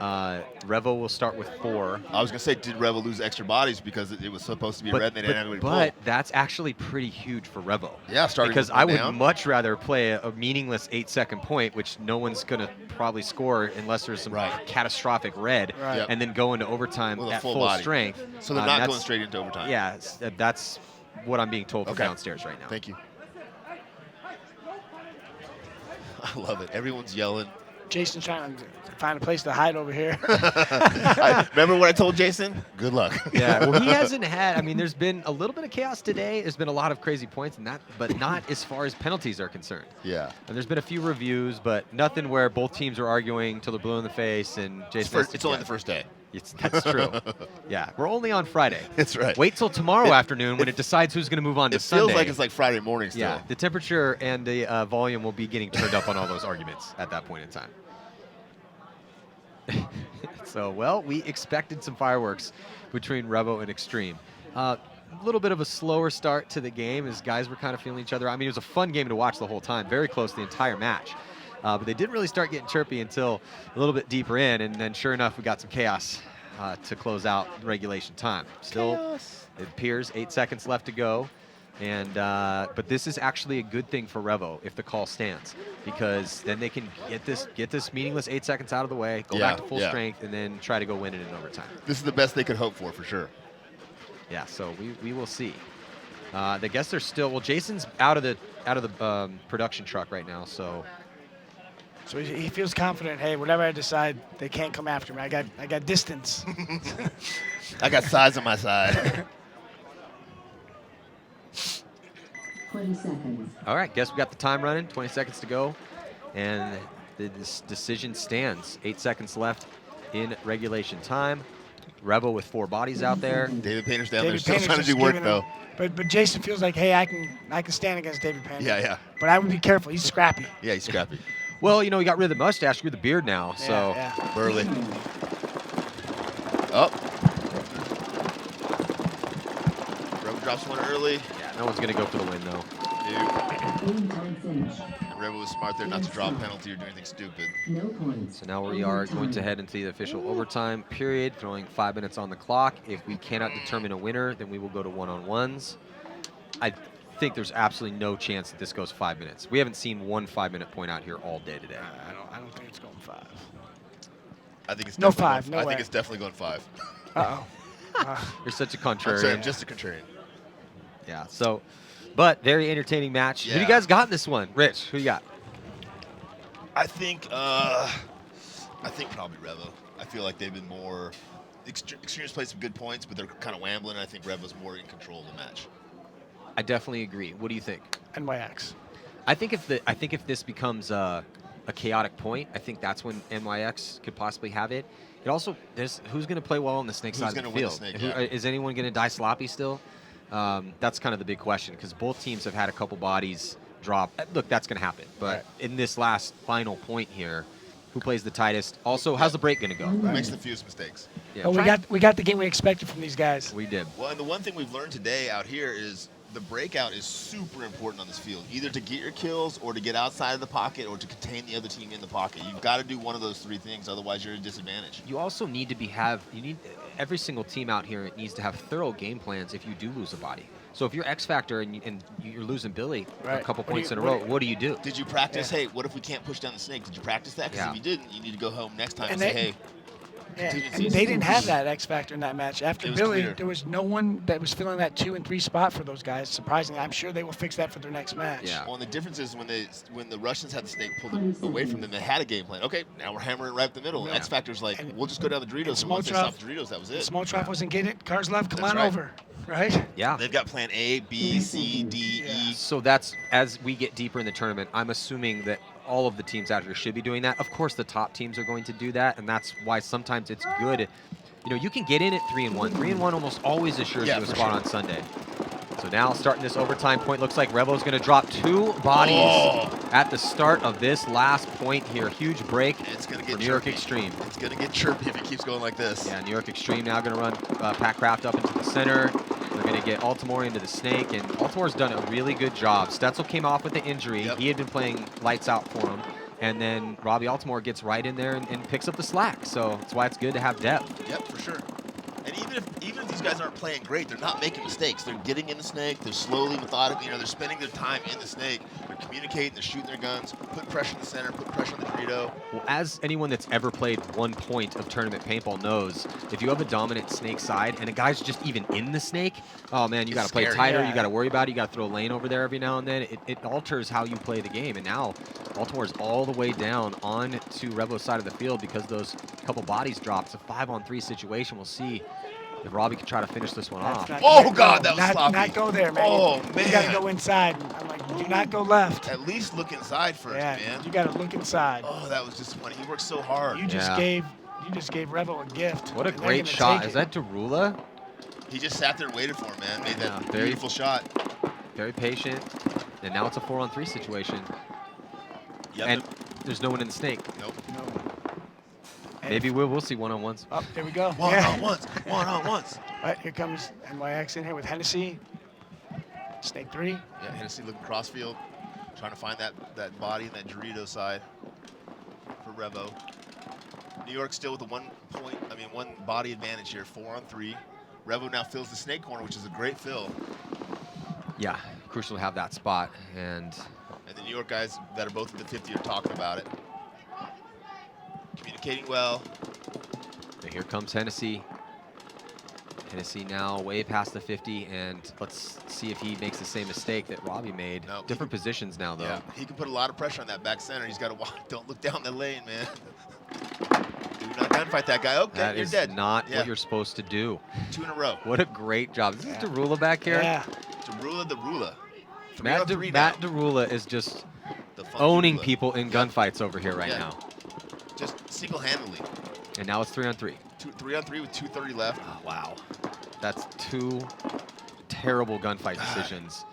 Revo will start with 4. I was going to say, did Revo lose extra bodies because it was supposed to be a red and they didn't have anybody to but pull? that's actually pretty huge for Revo. Yeah, starting Because with I one would down. much rather play a meaningless 8-second point, which no one's going to probably score unless there's some Right. catastrophic red, Right. Yep. and then go into overtime With a at full full body. strength. So they're not that's- going straight into overtime. Yeah, that's what I'm being told from Okay. downstairs right now. Thank you. I love it. Everyone's yelling. Jason's trying to find a place to hide over here. Remember what I told Jason? Good luck. Yeah, well, he hasn't had. I mean, there's been a little bit of chaos today. There's been a lot of crazy points, and but not as far as penalties are concerned. Yeah. And there's been a few reviews, but nothing where both teams are arguing till they're blue in the face. And Jason, has to It's only get- the first day. That's true. Yeah, we're only on Friday. That's right. Wait till tomorrow afternoon when it decides who's going to move on to It Sunday. feels like it's like Friday morning still. Yeah, the temperature and the volume will be getting turned up on all those arguments at that point in time. So, well, we expected some fireworks between Revo and Xtreme. A little bit of a slower start to the game as guys were kind of feeling each other. I mean, it was a fun game to watch the whole time, very close the entire match. But they didn't really start getting chirpy until a little bit deeper in, and then sure enough, we got some chaos to close out regulation time. Still, it appears 8 seconds left to go. And but this is actually a good thing for Revo if the call stands, because then they can get this meaningless 8 seconds out of the way, go back to full strength, and then try to go win it in overtime. This is the best they could hope for sure. Yeah, so we will see. I guess they're still, well, Jason's out of the production truck right now, so So he feels confident. Hey, whatever I decide, they can't come after me. I got distance. I got size on my side. 20 seconds. all right, guess we got the time running, 20 seconds to go, and this decision stands. 8 seconds left in regulation time. Revo with 4 bodies out there. David Painter's down there David still Painter's trying to just do work giving though. him- But Jason feels like, hey, I can stand against David Painter. Yeah. But I would be careful. He's scrappy. Yeah, he's scrappy. Well, you know, he got rid of the mustache, grew the beard now, so. Yeah. Burley. Oh. Revo drops one early. Yeah, no one's going to go for the win, though. Game time finish. Revo was smart there not to draw a penalty or do anything stupid. No points. So now we are going to head into the official overtime period, throwing 5 minutes on the clock. If we cannot determine a winner, then we will go to one-on-ones. I think there's absolutely no chance that this goes 5 minutes. We haven't seen one 5-minute point out here all day today. I don't think it's going 5. I think it's No definitely five, Going, no I way. think it's definitely going 5. Uh-oh. You're such a I'm contrarian. sorry, I'm just a contrarian. Yeah, so, but very entertaining match. Who do you Yeah. guys got in this one? Rich, who you got? I think probably Revo. I feel like they've been more. Extreme's played some good points, but they're kind of wambling. I think Revo's more in control of the match. I definitely agree. What do you think? NYX. I think if this becomes a chaotic point, I think that's when NYX could possibly have it. It also, who's going to play well on the snake Who's side of the gonna win the field? snake, Who- yeah. Is anyone going to die sloppy still? That's kind of the big question, because both teams have had a couple bodies drop. Look, that's going to happen. But Right. in this last final point here, who plays the tightest? Also, how's the break going to go? Who makes the fewest mistakes? Yeah, Well, we got the game we expected from these guys. we did. Well, and the one thing we've learned today out here is the breakout is super important on this field, either to get your kills or to get outside of the pocket or to contain the other team in the pocket. You've got to do one of those 3 things, otherwise you're at a disadvantage. You also need to every single team out here needs to have thorough game plans if you do lose a body. So if you're X Factor and you're losing Billy a Right. couple What do points you- in a what row, do- what do you do? Did you practice, Yeah. hey, what if we can't push down the snake? Did you practice that? Because Yeah. if you didn't, you need to go home next time and, And say, they- hey, Yeah. contingencies. And they didn't have that X factor in that match. After It was Billy, clear. there was no one that was filling that 2 and 3 spot for those guys. Surprisingly, I'm sure they will fix that for their next match. Yeah. Well, and the difference is when the Russians had the snake pulled away from them, they had a game plan. Okay, now we're hammering right up the middle. Yeah. X Factor's like, And- we'll just go down the Doritos, and once they Smoltrov- stop the Doritos, that was it. Small Trap wasn't getting it. Cars left. Come That's on right. over. Right? Yeah. They've got plan A, B, C, D, E. So that's, as we get deeper in the tournament, I'm assuming that all of the teams out here should be doing that. Of course, the top teams are going to do that, and that's why sometimes it's good. You know, you can get in at 3-1. 3-1 almost always assures you a spot on Sunday. So now starting this overtime point, looks like Revo's going to drop 2 bodies at the start of this last point here. Huge break It's going to for get New York chirpy. Extreme. It's going to get chirpy if it keeps going like this. Yeah, New York Extreme now going to run Packcraft up into the center. They're going to get Altimore into the snake, and Altimore's done a really good job. Stetzel came off with the injury. He had been playing lights out for him. And then Robbie Altimore gets right in there and picks up the slack. So that's why it's good to have depth. Yep, for sure. And even if these guys aren't playing great, they're not making mistakes. They're getting in the snake. They're slowly, methodically, they're spending their time in the snake. They're communicating. They're shooting their guns. Put pressure in the center. Put pressure on the Dorito. Well, as anyone that's ever played 1 point of tournament paintball knows, if you have a dominant snake side and a guy's just even in the snake, oh man, you got to play tighter. Yeah. You got to worry about it. You got to throw a lane over there every now and then. It alters how you play the game. And now Baltimore's all the way down on to Revo's side of the field because those couple bodies dropped. It's a 5-on-3 situation. We'll see if Robbie can try to finish this one off. Oh, God, that was sloppy. Not go there, man. Oh, You man. got to go inside. I'm like, do not go left. At least look inside first, Yeah, man. you got to look inside. Oh, that was disappointing. He worked so hard. You just gave Revo a gift. What a and they're great gonna shot. take Is it. that Derula? He just sat there and waited for him, man. Made that very- beautiful shot. Very patient. And now it's a 4-on-3 situation. Yep. And there's no one in the snake. Nope. Maybe we'll see one-on-ones. Oh, there we go. One-on-ones. One-on-ones. All right, here comes NYX in here with Hennessy. Snake 3. Yeah, Hennessy looking crossfield, trying to find that body and that Dorito side for Revo. New York still with a 1 body advantage here, 4-on-3. Revo now fills the snake corner, which is a great fill. Yeah, crucial to have that spot. And the New York guys that are both at the 50 are talking about it. Communicating well. and here comes Hennessy. Hennessy now way past the 50, and let's see if he makes the same mistake that Robbie made. No, different positions now, though. Yeah, he can put a lot of pressure on that back center. He's got to watch. Don't look down the lane, man. Do not gunfight that guy. Okay, That you're is dead. not what you're supposed to do. 2 in a row. What a great job. This is Derula back here. Yeah. Derula the Rula. Matt Derula is just The funky owning Rula. people in gunfights over here right Yeah. now. Just single-handedly. And now it's 3-on-3. 3-on-3 with 2:30 left. Oh, wow. That's 2 terrible gunfight decisions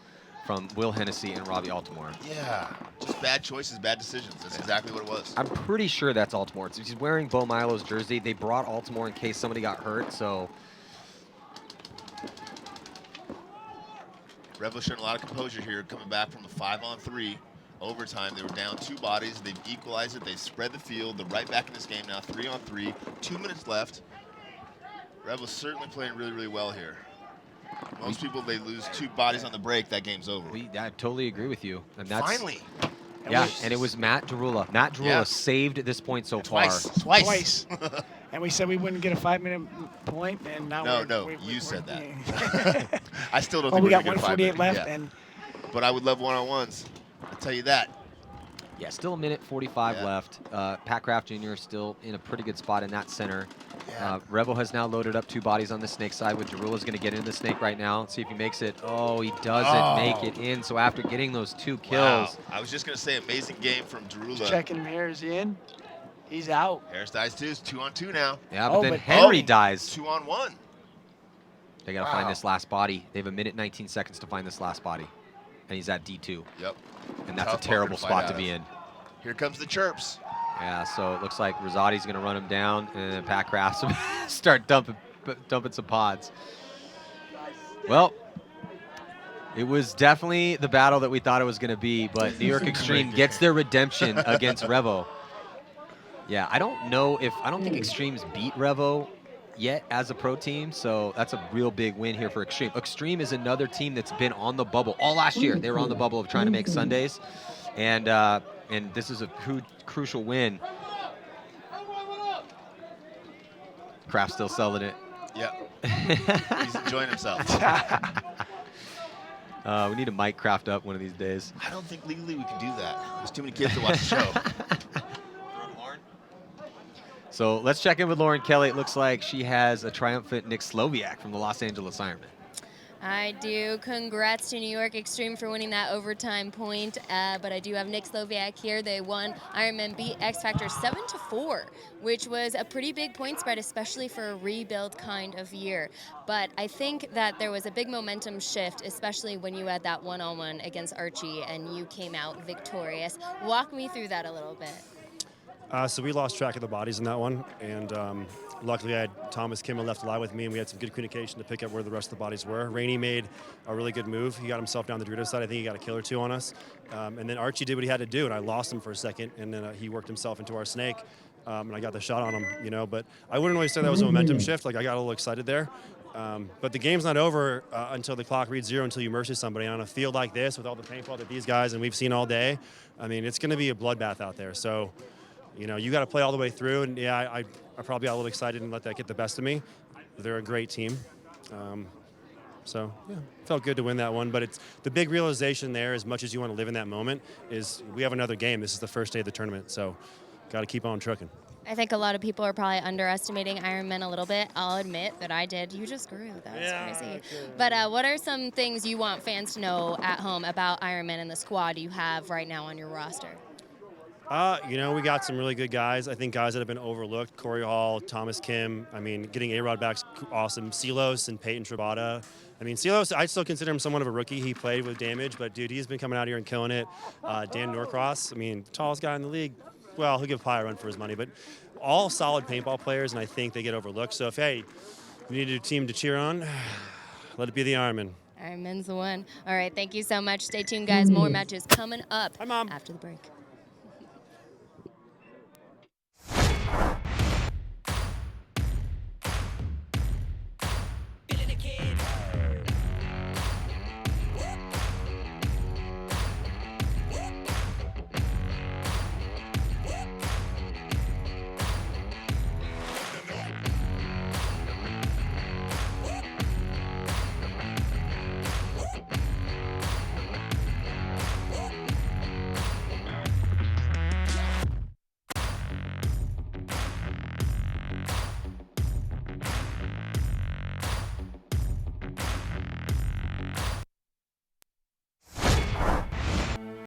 from Will Hennessy and Robbie Altimore. Yeah, just bad choices, bad decisions. That's exactly what it was. I'm pretty sure that's Altimore. He's wearing Bo Milo's jersey. They brought Altimore in case somebody got hurt, so. Revo showing a lot of composure here, coming back from the 5-on-3 overtime. They were down 2 bodies. They've equalized it. They've spread the field. They're right back in this game now, 3-on-3. 2 minutes left. Revo's certainly playing really, really well here. Most people, they lose 2 bodies on the break, that game's over. I totally agree with you. And that's, Finally. Yeah, and it was Matt Derula. Matt Derula saved this point so far. Twice. And we said we wouldn't get a 5-minute point, and now you said that. I still don't think we we're got gonna get a 148 5-minute, left, yeah. and But I would love one-on-ones. I'll tell you that. Yeah, still 1:45 left. Packcraft Jr. still in a pretty good spot in that center. Yeah. Revo has now loaded up 2 bodies on the snake side, with Derula's going to get into the snake right now. See if he makes it. Oh, he doesn't make it in. So after getting those 2 kills. Wow. I was just going to say, amazing game from Derula. checking him here. Is he in? He's out. Harris dies too. It's 2-on-2 now. Yeah, but then Henry dies. 2-on-1. They got to find this last body. They have 1:19 to find this last body. And he's at D2. Yep. And that's Tough a terrible marker to fight spot out to be of. in. Here comes the chirps. Yeah, so it looks like Rosati's going to run him down, and then Packcraft start dumping some pods. Well, it was definitely the battle that we thought it was going to be, but New York Extreme gets their redemption against Revo. Yeah, I don't think Extreme's beat Revo yet as a pro team, so that's a real big win here for Xtreme. Xtreme is another team that's been on the bubble all last year. They were on the bubble of trying to make Sundays, and this is a crucial win. Kraft's still selling it. Yep. He's enjoying himself. We need to mic Kraft up one of these days. I don't think legally we can do that. There's too many kids to watch the show. So let's check in with Lauren Kelly. It looks like she has a triumphant Nick Sloviak from the Los Angeles Ironmen. I do. Congrats to New York Xtreme for winning that overtime point. But I do have Nick Sloviak here. They won. Ironmen beat X Factor 7-4, which was a pretty big point spread, especially for a rebuild kind of year. But I think that there was a big momentum shift, especially when you had that one-on-one against Archie and you came out victorious. Walk me through that a little bit. So we lost track of the bodies in that one, and luckily I had Thomas Kimmel left alive with me, and we had some good communication to pick up where the rest of the bodies were. Rainey made a really good move. He got himself down the Dorito side. I think he got a kill or two on us. And then Archie did what he had to do, and I lost him for a second, and then he worked himself into our snake, and I got the shot on him, you know. But I wouldn't really say that was a momentum shift. Like, I got a little excited there. But the game's not over until the clock reads 0, until you mercy somebody. On a field like this, with all the paintball that these guys and we've seen all day, I mean, it's going to be a bloodbath out there. So, you know, you got to play all the way through. And yeah, I probably got a little excited and let that get the best of me. They're a great team. So yeah, felt good to win that one. But it's the big realization there, as much as you want to live in that moment, is we have another game. This is the first day of the tournament. So got to keep on trucking. I think a lot of people are probably underestimating Ironmen a little bit. I'll admit that I did. You just grew. That was crazy. But what are some things you want fans to know at home about Ironmen and the squad you have right now on your roster? You know, we got some really good guys. I think guys that have been overlooked: Corey Hall, Thomas Kim. I mean, getting A-Rod back's awesome. Silos and Peyton Trabata. I mean, Silos, I still consider him somewhat of a rookie. He played with damage, but dude, he's been coming out here and killing it. Dan Norcross, I mean, tallest guy in the league. Well, he'll give Pie a run for his money, but all solid paintball players, and I think they get overlooked. So if, hey, you need a team to cheer on, let it be the Ironmen. Ironmen's the one. All right, thank you so much. Stay tuned, guys. More matches coming up Hi, Mom. after the break.